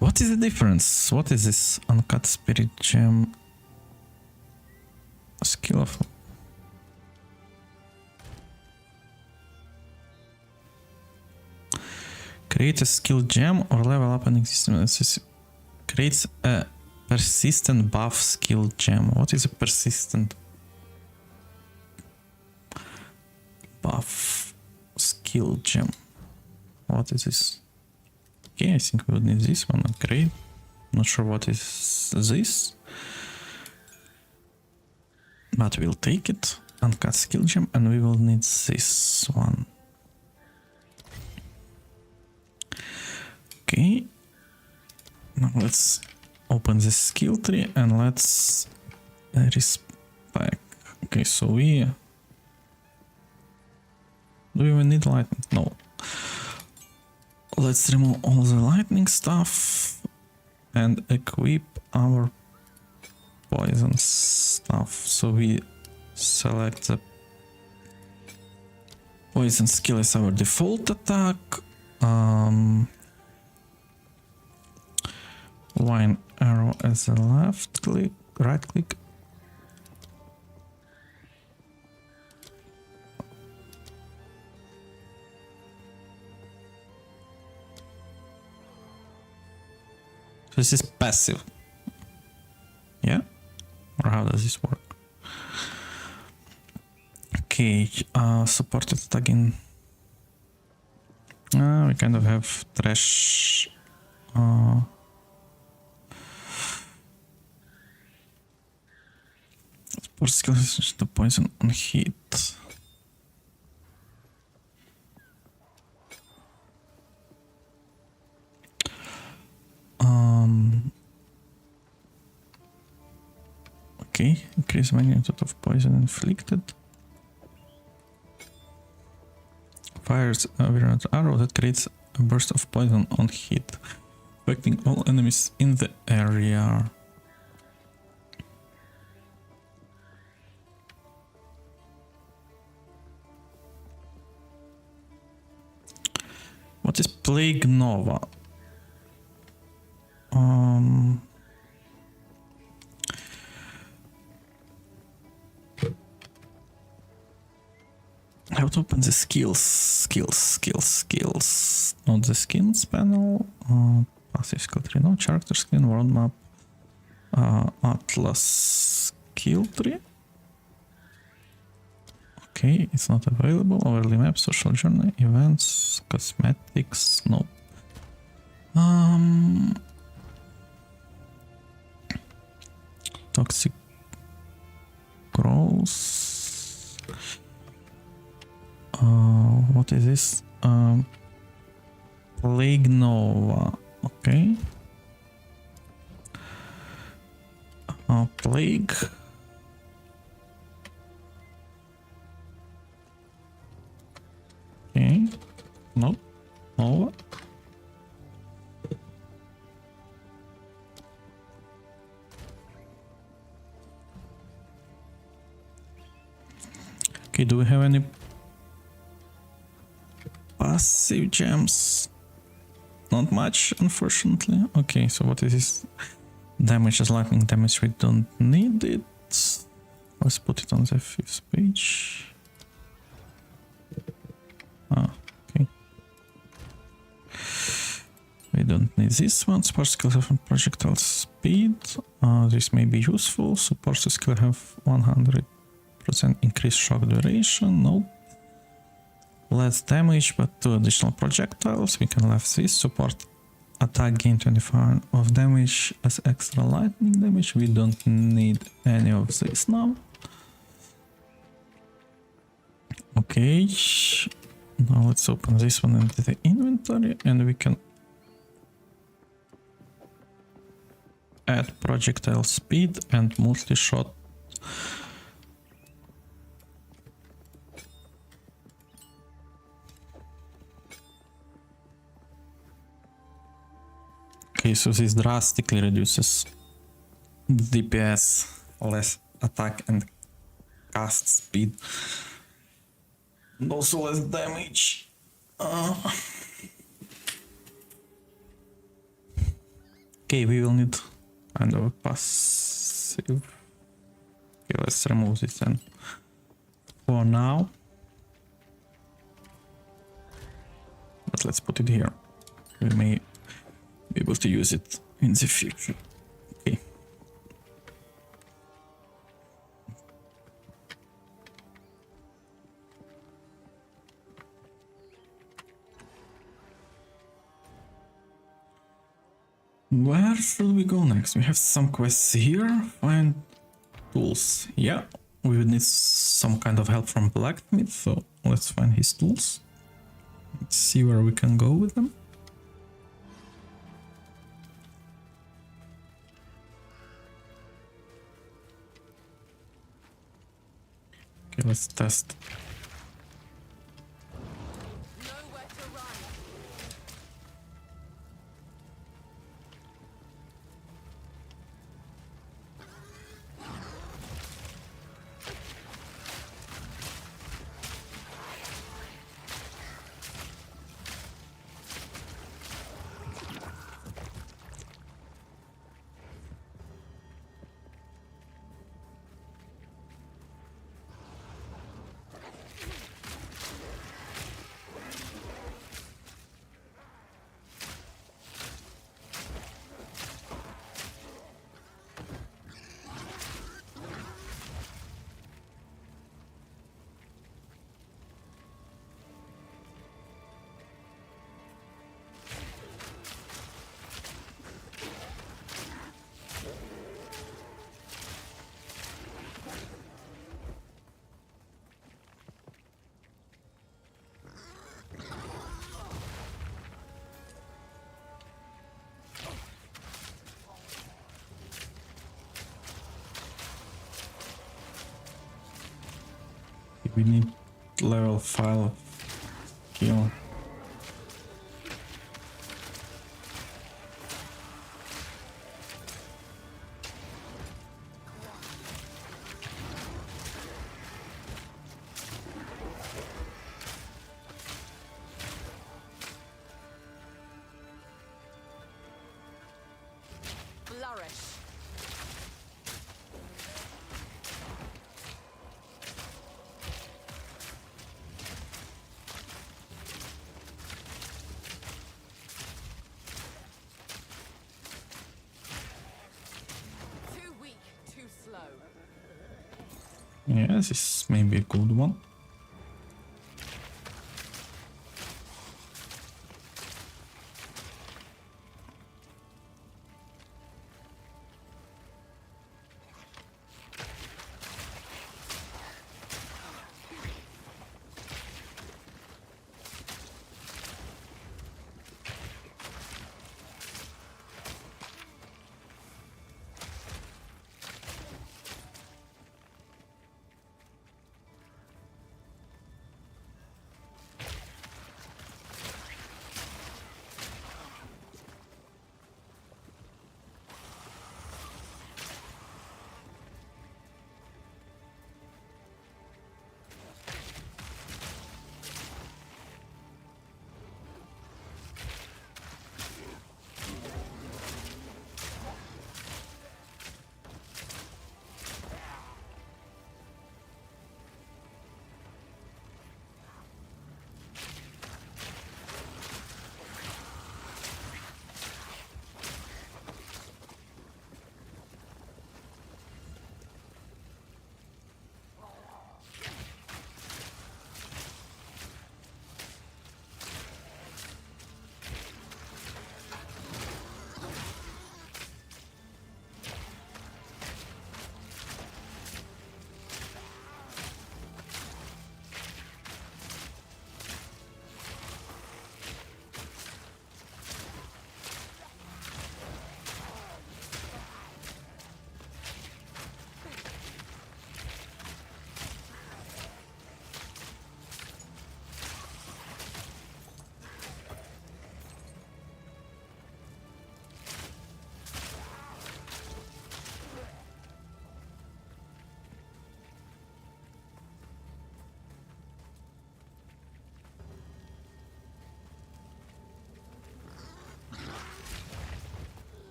What is the difference? What is this uncut spirit gem? Skill of... Create a skill gem or level up an existing... Creates a persistent buff skill gem. What is a persistent buff skill gem? What is this? Okay, I think we would need this one. Great. Not sure what is this, but we'll take it. Uncut skill gem, and we will need this one. Okay. Now let's open this skill tree and let's respec. Okay, so we... Do we even need lightning? No. Let's remove all the lightning stuff and equip our poison stuff. So we select the poison skill as our default attack. Wine arrow as a left click, right click. This is passive. Yeah? Or how does this work? Okay, supported again. We kind of have trash. Support skill is the poison on hit. Okay, increase magnitude of poison inflicted. Fires a virulent arrow that creates a burst of poison on hit, affecting all enemies in the area. What is Plague Nova? I have to open the skills. Not the skins panel. Passive skill tree, no. Character screen, world map, Atlas skill tree. Okay, it's not available. Overlay map, social journey, events, cosmetics, no. Toxic growth. What is this? Plague Nova. Okay. Plague. Okay. Nope. Nova. Okay, do we have any passive gems? Not much, unfortunately. Okay, so what is this? Damage as lightning damage, we don't need it. Let's put it on the 5th page. Okay. We don't need this one. Support skill have projectile speed. This may be useful. Support skill have 100% increased shock duration. Nope. Less damage, but 2 additional projectiles. We can leave this. Support attack gain 25 of damage as extra lightning damage. We don't need any of this now. Okay. Now let's open this one into the inventory and we can add projectile speed and multi-shot. Okay, so this drastically reduces DPS, less attack and cast speed, and also less damage. Okay, we will need kind of a passive. Okay, let's remove this then for now. But let's put it here. We may be able to use it in the future. Okay. Where should we go next? We have some quests here. Find tools. Yeah, we would need some kind of help from Blacksmith, so let's find his tools. Let's see where we can go with them. Okay, let's test. Nowhere to run. We need level 5 skill. Flourish. Too weak, too slow. Yeah, this may be a good one.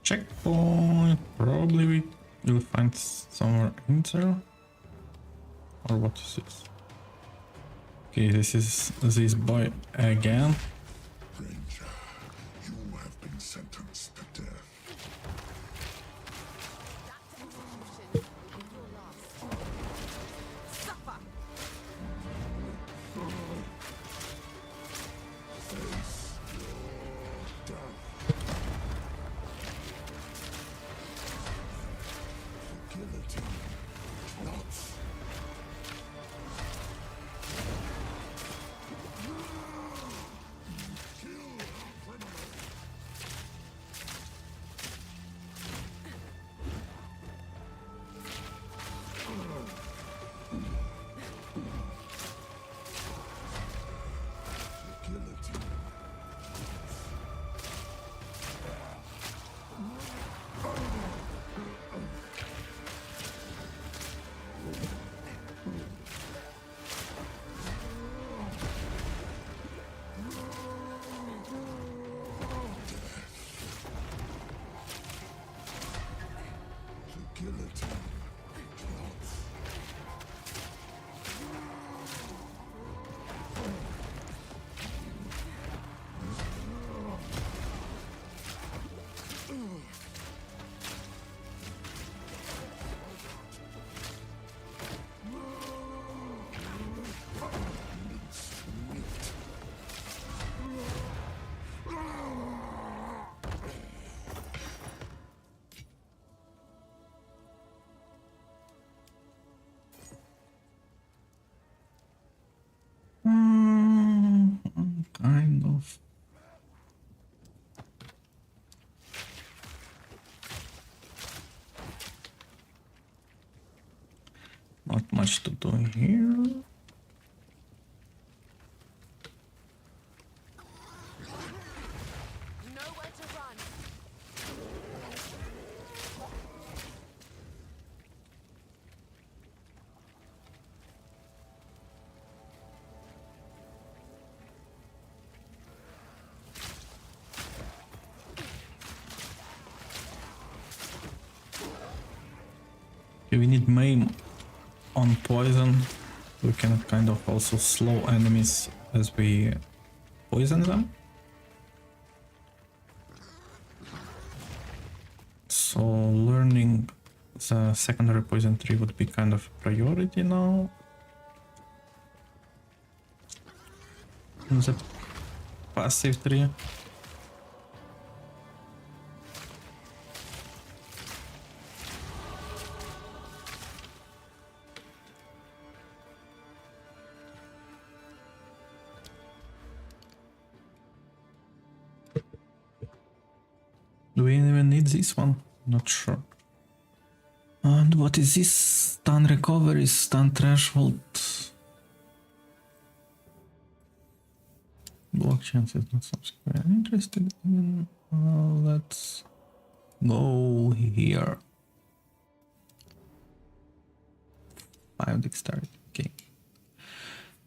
checkpoint. Probably we will find somewhere in there. Or what is this? Okay, this is this boy again. Ranger, you have been sentenced to death. Kind of. Not much to do here. Nowhere to run. We need maim on poison. We can kind of also slow enemies as we poison them. So learning the secondary poison tree would be kind of priority now. The passive tree. Do we even need this one? Not sure. And what is this? Stun recovery, stun threshold. Block chance is not something we're interested in. Let's go here. 5 dexterity. Okay.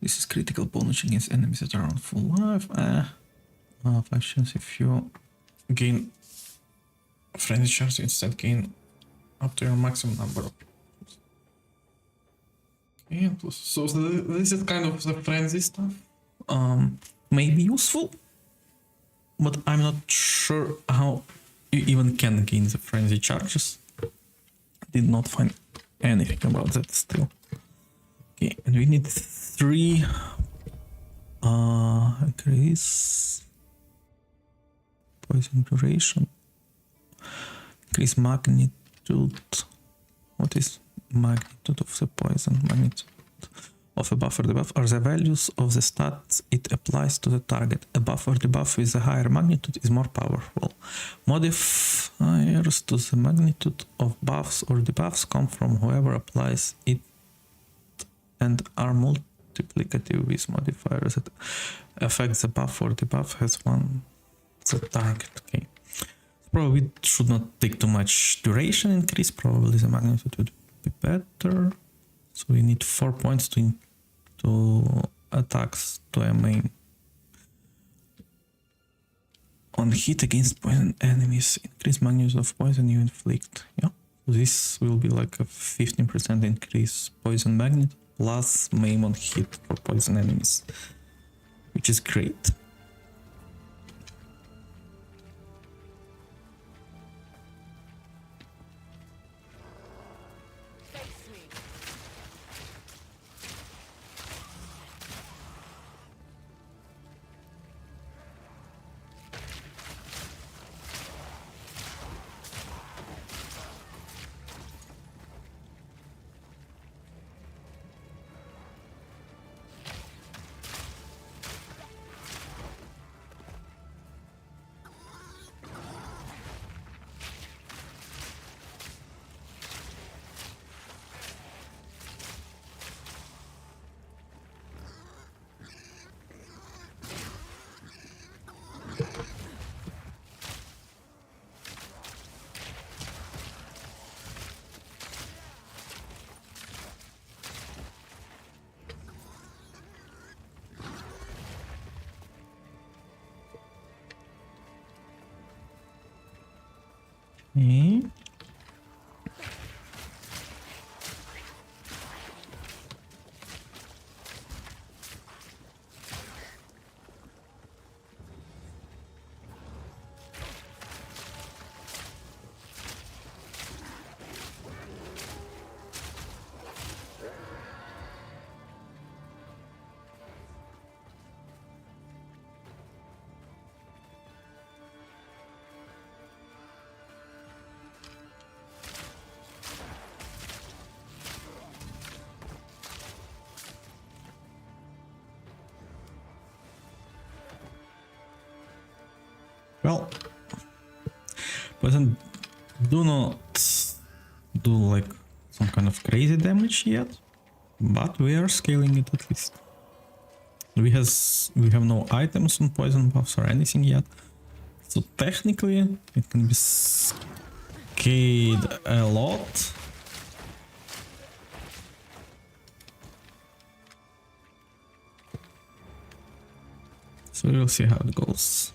This is critical bonus against enemies that are on full life. 5 chance if you gain frenzy charge, instead gain up to your maximum number of. Okay, so this is kind of the frenzy stuff. May be useful, but I'm not sure how you even can gain the frenzy charges. Did not find anything about that still. Okay, and we need 3 increase poison duration, increase magnitude. What is magnitude of the poison? Magnitude of a buff or debuff are the values of the stats it applies to the target. A buff or debuff with a higher magnitude is more powerful. Modifiers to the magnitude of buffs or debuffs come from whoever applies it and are multiplicative with modifiers that affect the buff or debuff has one the target. Okay. Probably should not take too much duration increase. Probably the magnitude would be better. So we need 4 points to attacks to a main. On hit against poison enemies, increase magnitude of poison you inflict. Yeah, this will be like a 15% increase poison magnitude plus maim on hit for poison enemies, which is great. Okay. Well, poison do not do like some kind of crazy damage yet, but we are scaling it at least. We have no items on poison buffs or anything yet, so technically it can be scaled a lot. So we'll see how it goes.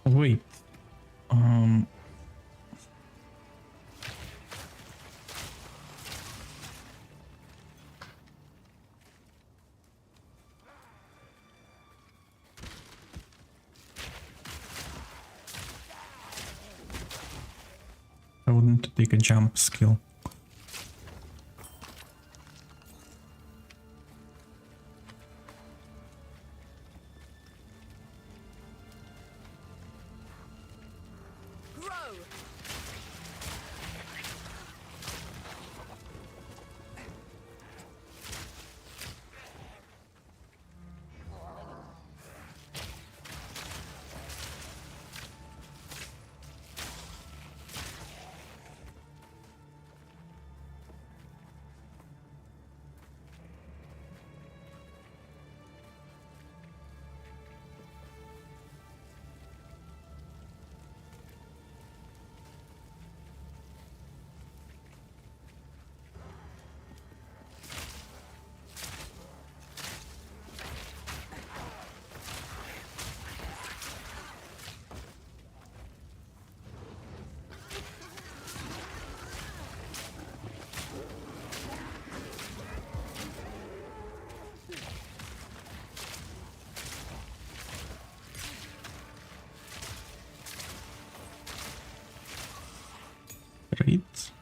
Wait. I would need to take a jump skill. Great.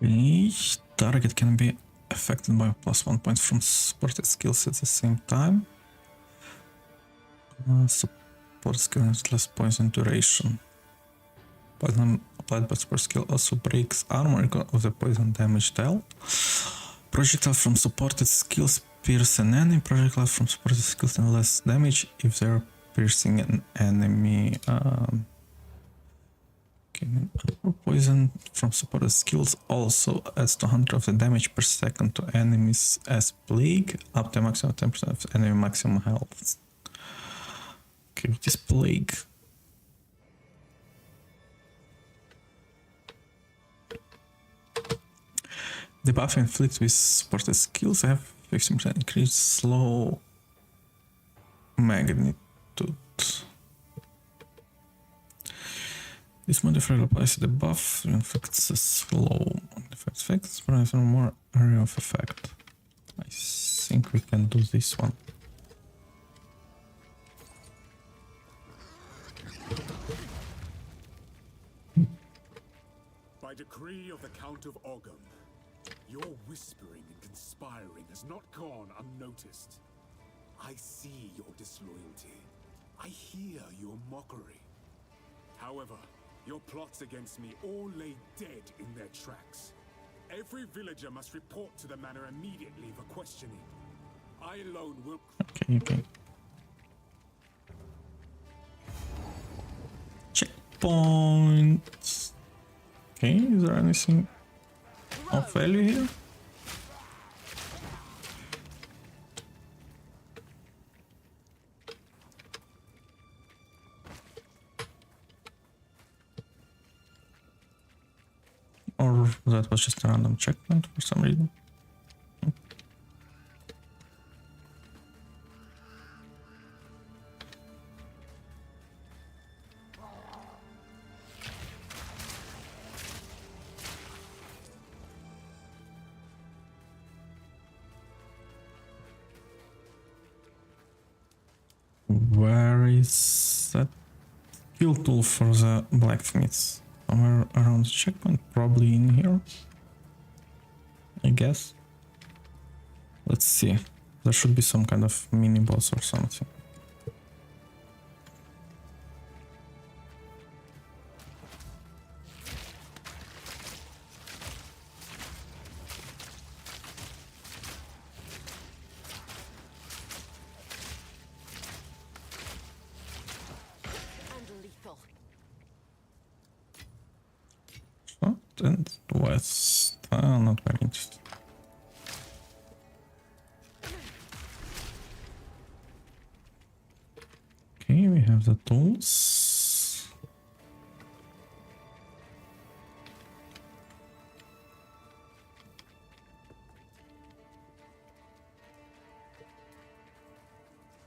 Each target can be affected by +1 points from supported skills at the same time. Support skill has less poison duration. Poison applied by support skill also breaks armor of the poison damage dealt. Projectile from supported skills pierce an enemy. Projectile from supported skills and less damage if they're piercing an enemy. Poison from supported skills also adds 200 of the damage per second to enemies as plague, up to a maximum 10% of enemy maximum health. Okay, what is plague? The buff inflicts with supported skills have 50% increased slow magnitude. This modifier applies to the buff and inflicts a slow effects for more area of effect. I think we can do this one. By decree of the Count of Ogum, your whispering and conspiring has not gone unnoticed. I see your disloyalty. I hear your mockery. However, your plots against me all lay dead in their tracks. Every villager must report to the manor immediately for questioning. I alone will... Okay. Checkpoint. Okay, is there anything of value here? Or that was just a random checkpoint for some reason? Where is that skill tool for the blacksmiths? Somewhere around the checkpoint, probably in here, I guess. Let's see. There should be some kind of mini boss or something. And west, not very interesting. Okay, we have the tools.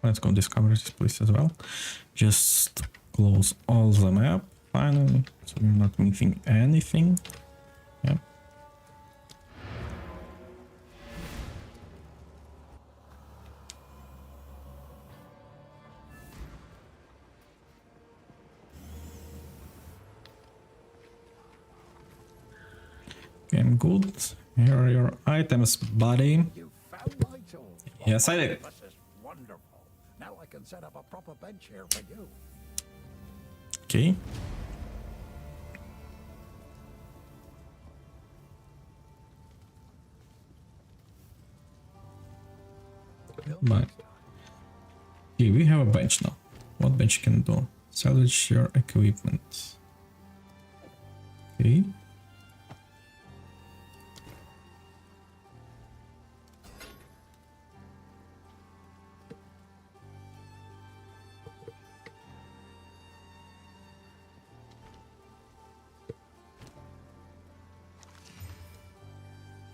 Let's go discover this place as well. Just close all the map finally, so we're not missing anything. Yep. I'm good. Here are your items, buddy. You found my tool. Yes, I did. This is wonderful. Now I can set up a proper bench here for you. Okay. But okay, we have a bench now. What bench can do? Salvage your equipment. Okay.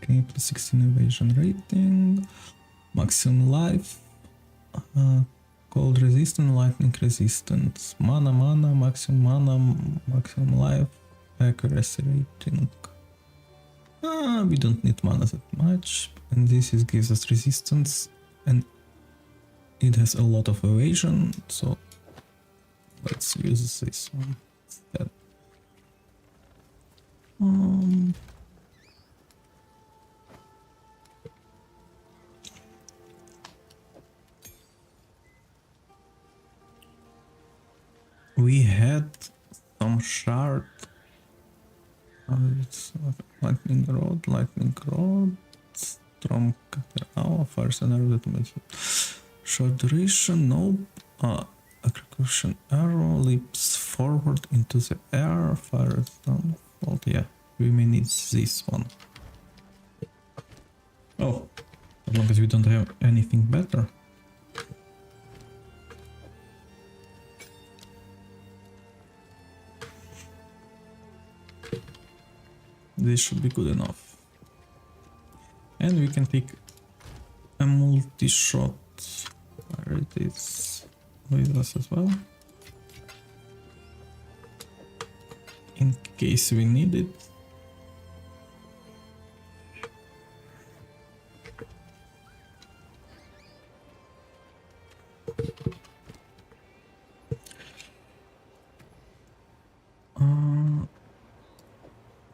Okay, plus 16 evasion rating. Maximum life, cold resistance, lightning resistance, mana, maximum life, accuracy rating. We don't need mana that much, and this gives us resistance, and it has a lot of evasion, so let's use this one instead. We had some shard. It's lightning rod, strong cutter, fire scenario that makes it short duration, nope. Execution arrow leaps forward into the air, fire down, fault. Yeah, we may need this one. Oh, as long as we don't have anything better. This should be good enough. And we can take a multi-shot. Where it is with us as well. In case we need it.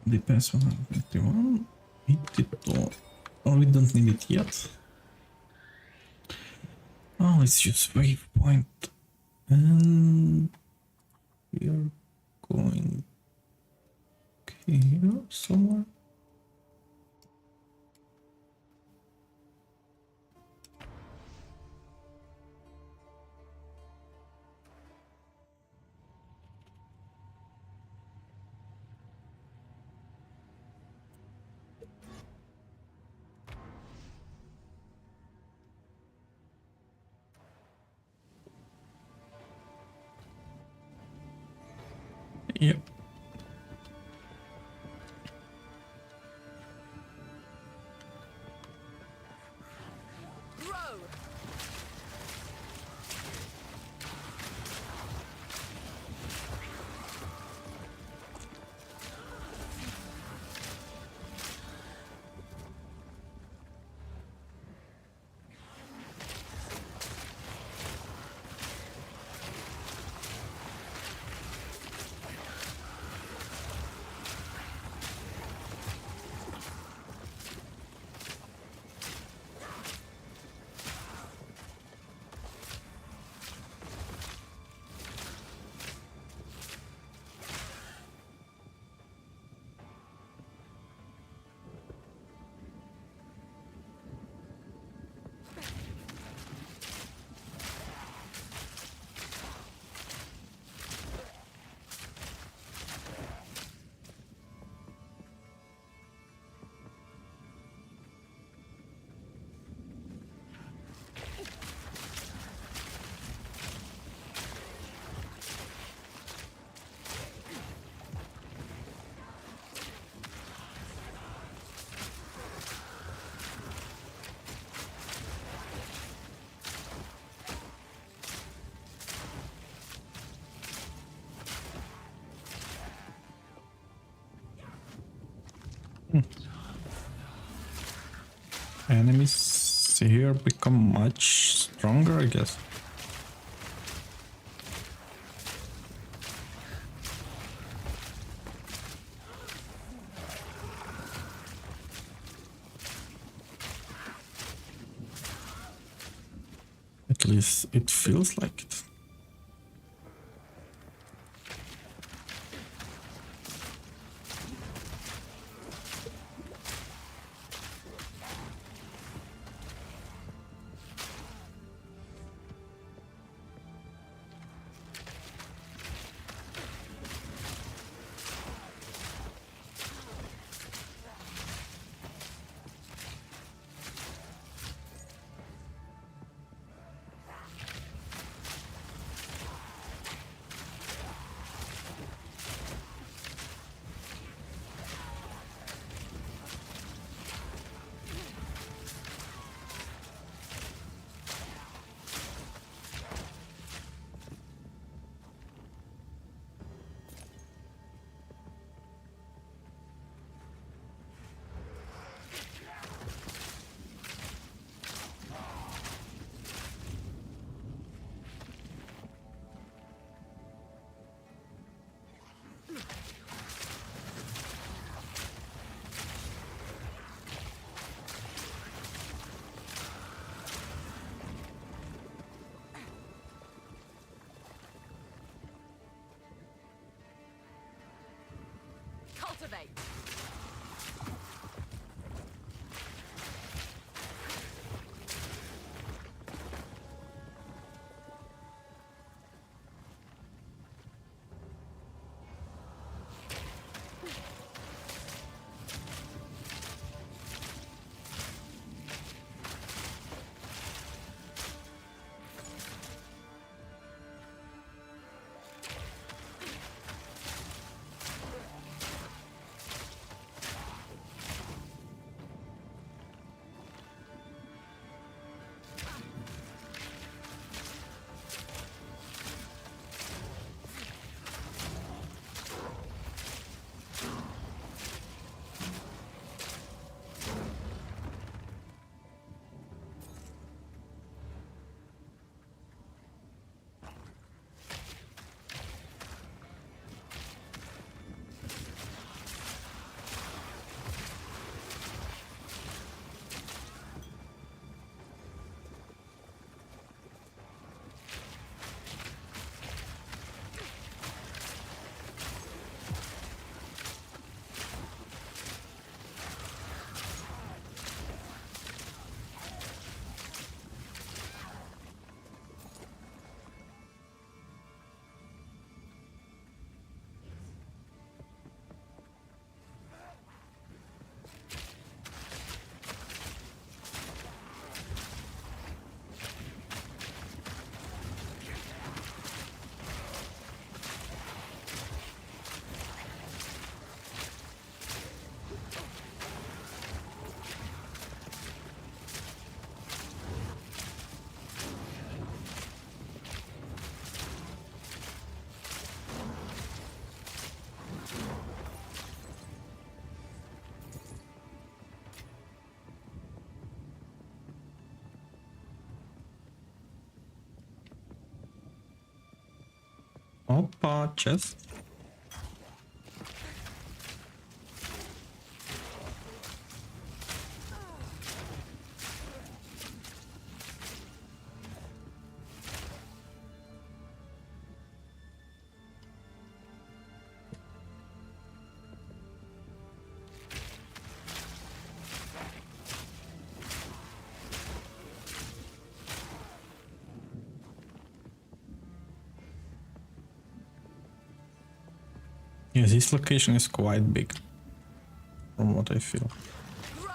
Depends on 21. Hit it all. Oh, we don't need it yet. Oh, let's use waypoint. And we are going here somewhere. Yep. Enemies here become much stronger, I guess. At least it feels like it. activate. Opa, chest. Yeah, this location is quite big, from what I feel. Grow!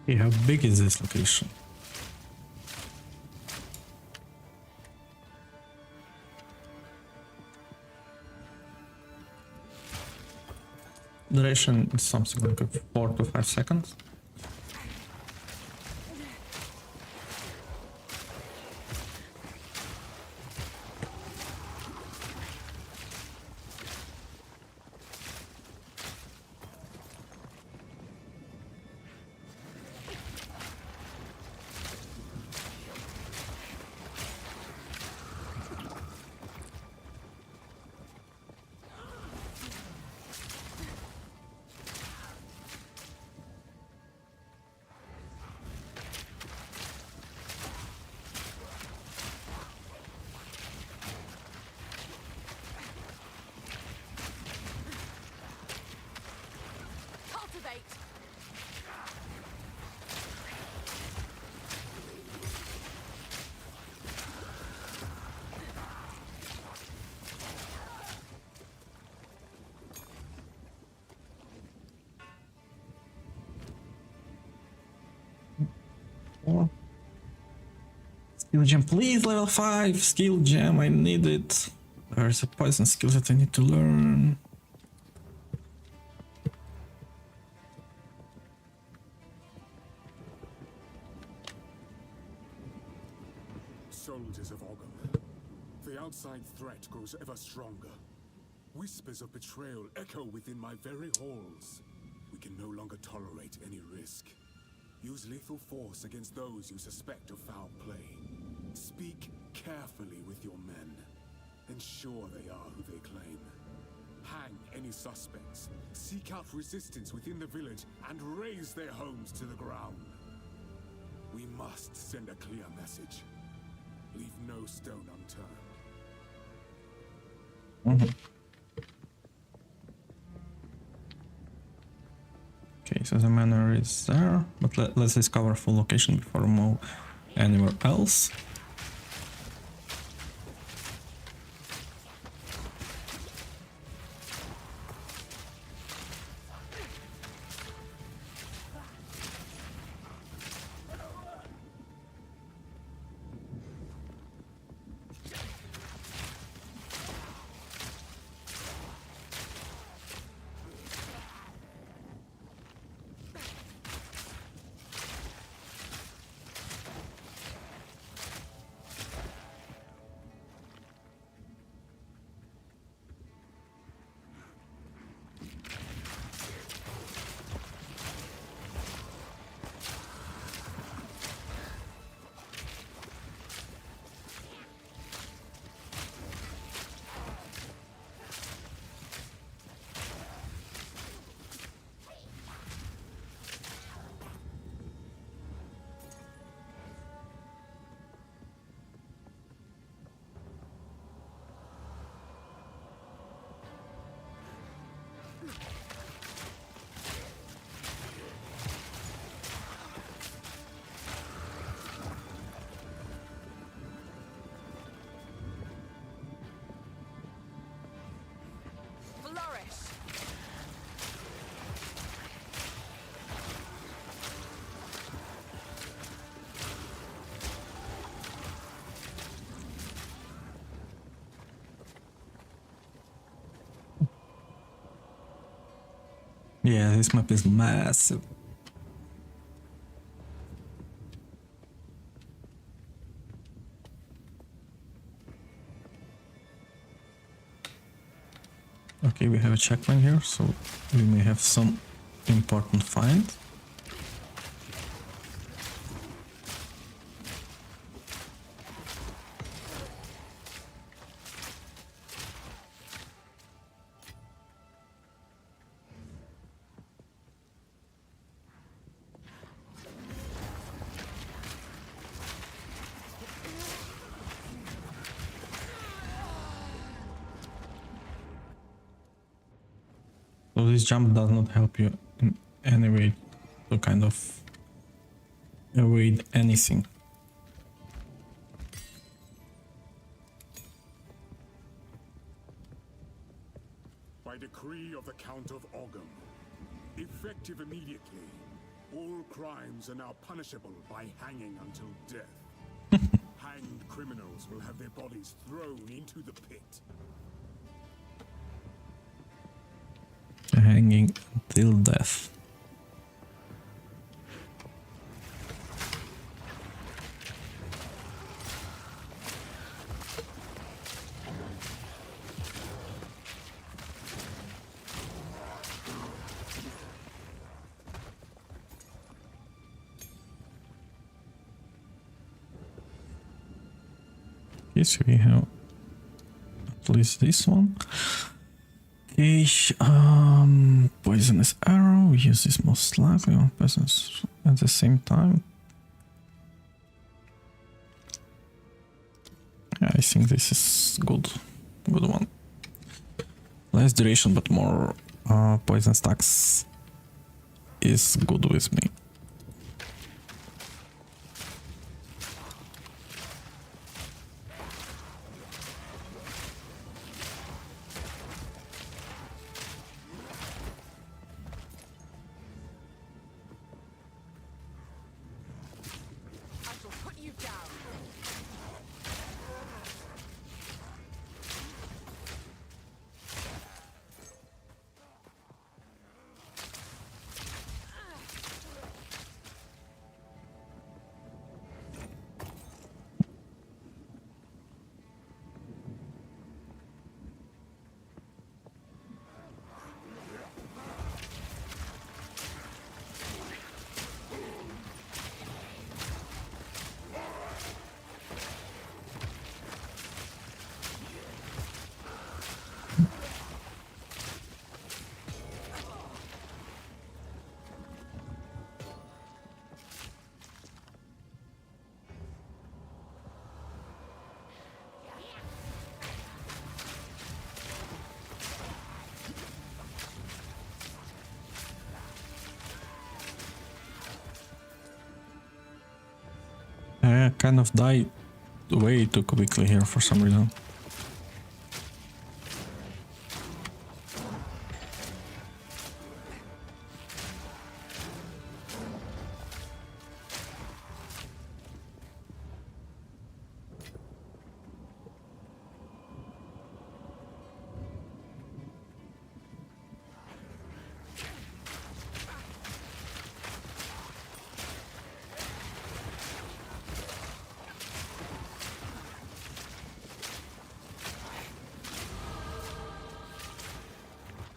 Okay, how big is this location? Duration is something like 4 to 5 seconds. 4. Skill gem, please, level 5! Skill gem, I need it. There's a poison skill that I need to learn. Soldiers of Ogham, the outside threat grows ever stronger. Whispers of betrayal echo within my very halls. We can no longer tolerate any risk. Use lethal force against those you suspect of foul play. Speak carefully with your men. Ensure they are who they claim. Hang any suspects. Seek out resistance within the village and raze their homes to the ground. We must send a clear message. Leave no stone unturned. Okay, so the manor is there, but let's discover full location before we move anywhere else. Yeah, this map is massive. Okay, we have a checkpoint here, so we may have some important find. So this jump does not help you in any way to kind of evade anything. By decree of the Count of Ogham, effective immediately, all crimes are now punishable by hanging until death. Hanged criminals will have their bodies thrown into the pit. Hanging until death. Okay, so we have at least this one. Okay, poisonous arrow. We use this most likely on peasants at the same time. Yeah, I think this is good one. Less duration, but more poison stacks is good with me. I kind of died way too quickly here for some reason.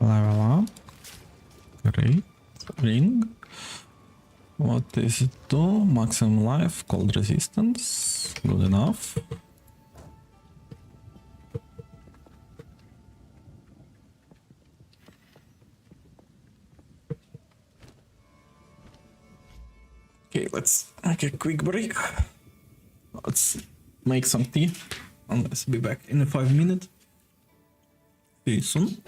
Level up. Great. Ring. What is it do? Maximum life, cold resistance. Good enough. Okay, let's make a quick break. Let's make some tea. And let's be back in 5 minutes. See you soon.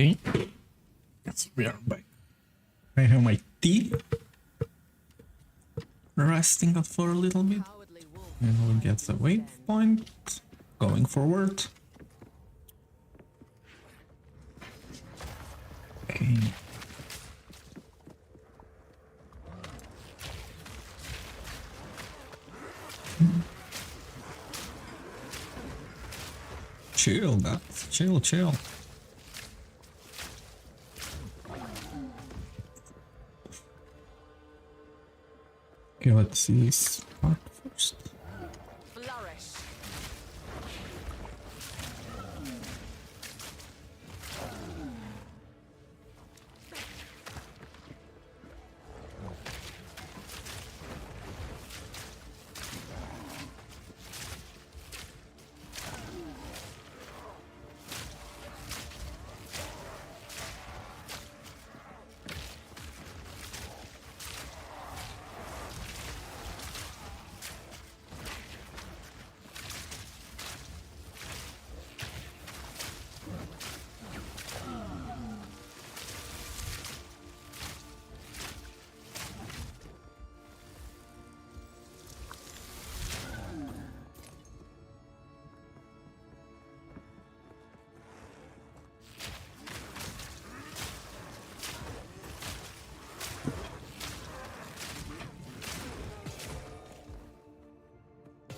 Okay. Yes, we are back. I have my tea. Resting it for a little bit. And we'll get the waypoint. Going forward. Okay. Chill, guys. Chill, chill. Okay, let's see this part first. Flourish.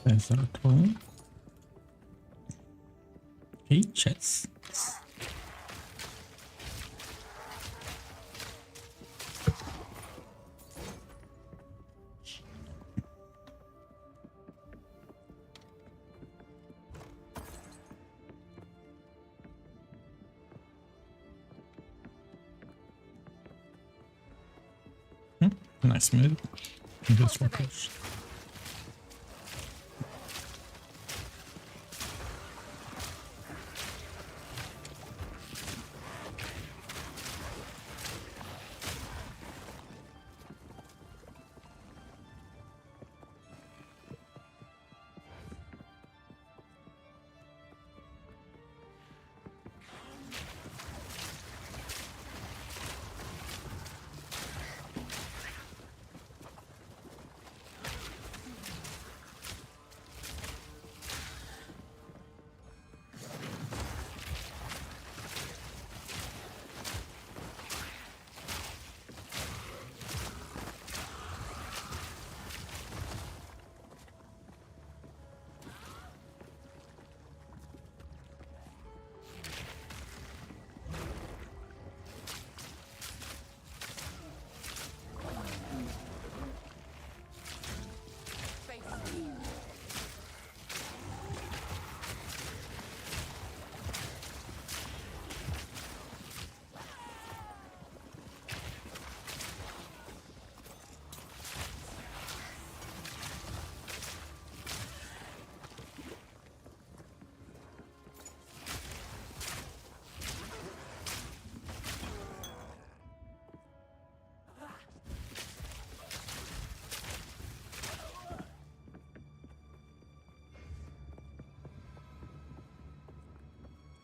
There's that one. Okay, chests. Nice move. This one push.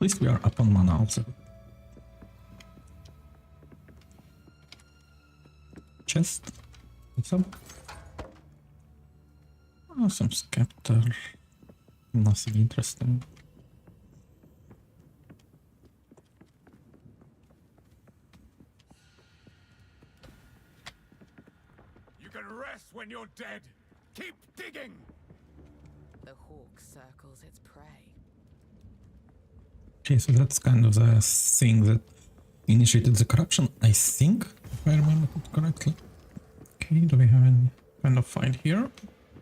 At least we are up on mana also. Chest. What's up? Oh, some scepter. Nothing interesting. You can rest when you're dead. Keep digging. The hawk circles its prey. Okay, so that's kind of the thing that initiated the corruption, I think, if I remember it correctly. Okay, do we have any kind of fight here?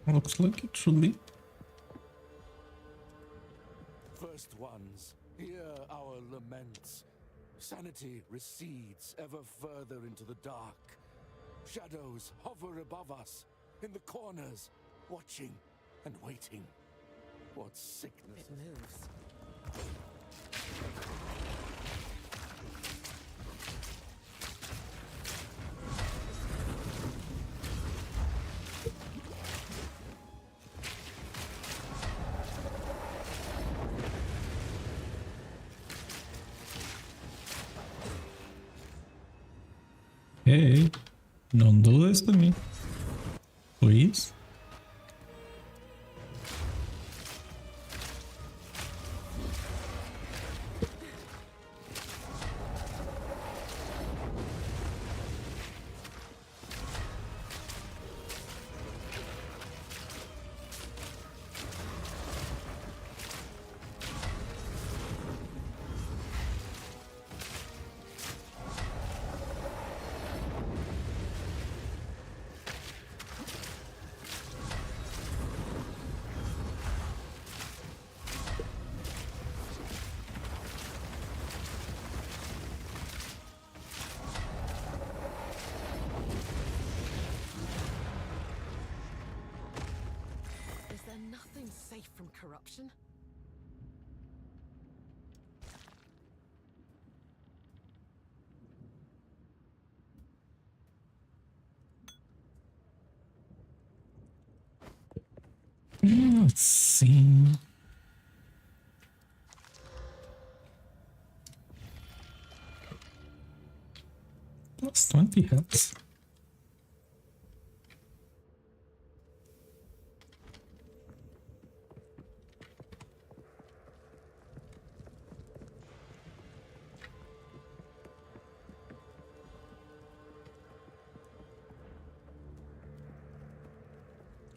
Looks like it should be. First ones, hear our laments. Sanity recedes ever further into the dark. Shadows hover above us, in the corners, watching and waiting. What sickness. It moves. Hey, don't do this to me. Please. Is there nothing safe from corruption? Let's see. Plus 20 health.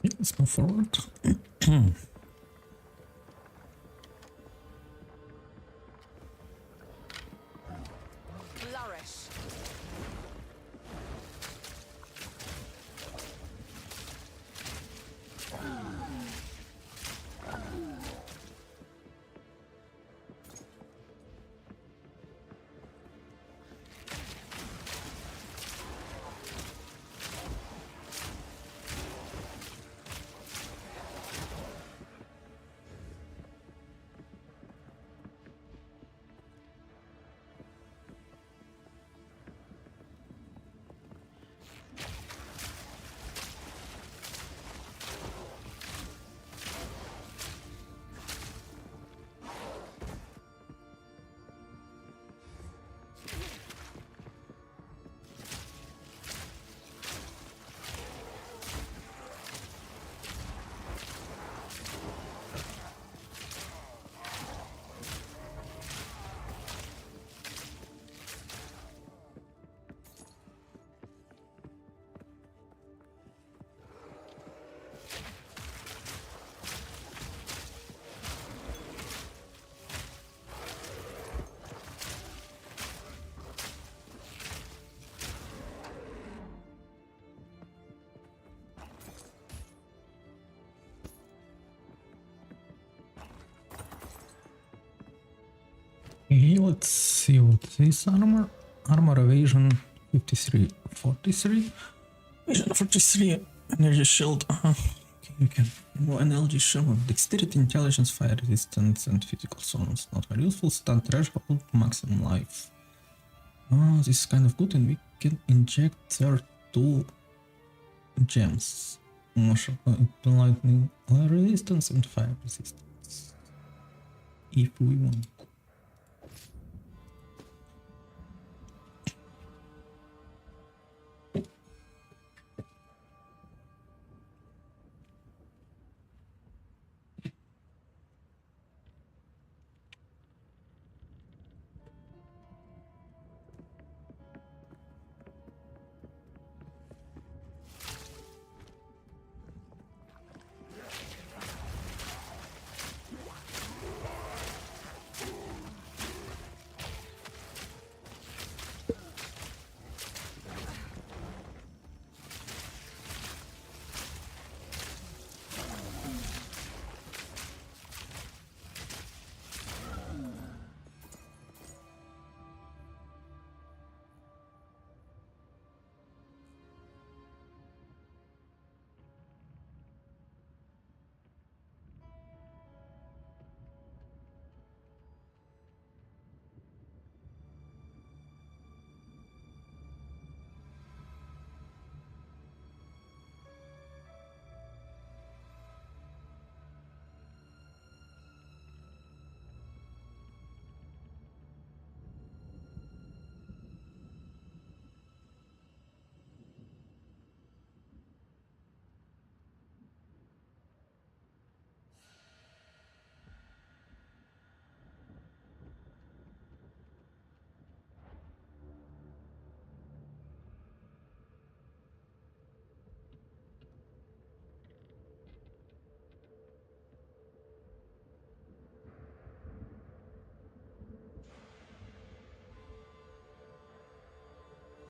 Okay, let's move forward. Flourish. Okay, let's see what this armor. Armor evasion 53, 43. Evasion 43, energy shield. Okay, you can remove an energy shield. Dexterity, intelligence, fire resistance, and physical zones. Not very useful. Stun threshold, maximum life. Oh, this is kind of good, and we can inject 32 gems. Lightning resistance and fire resistance. If we want.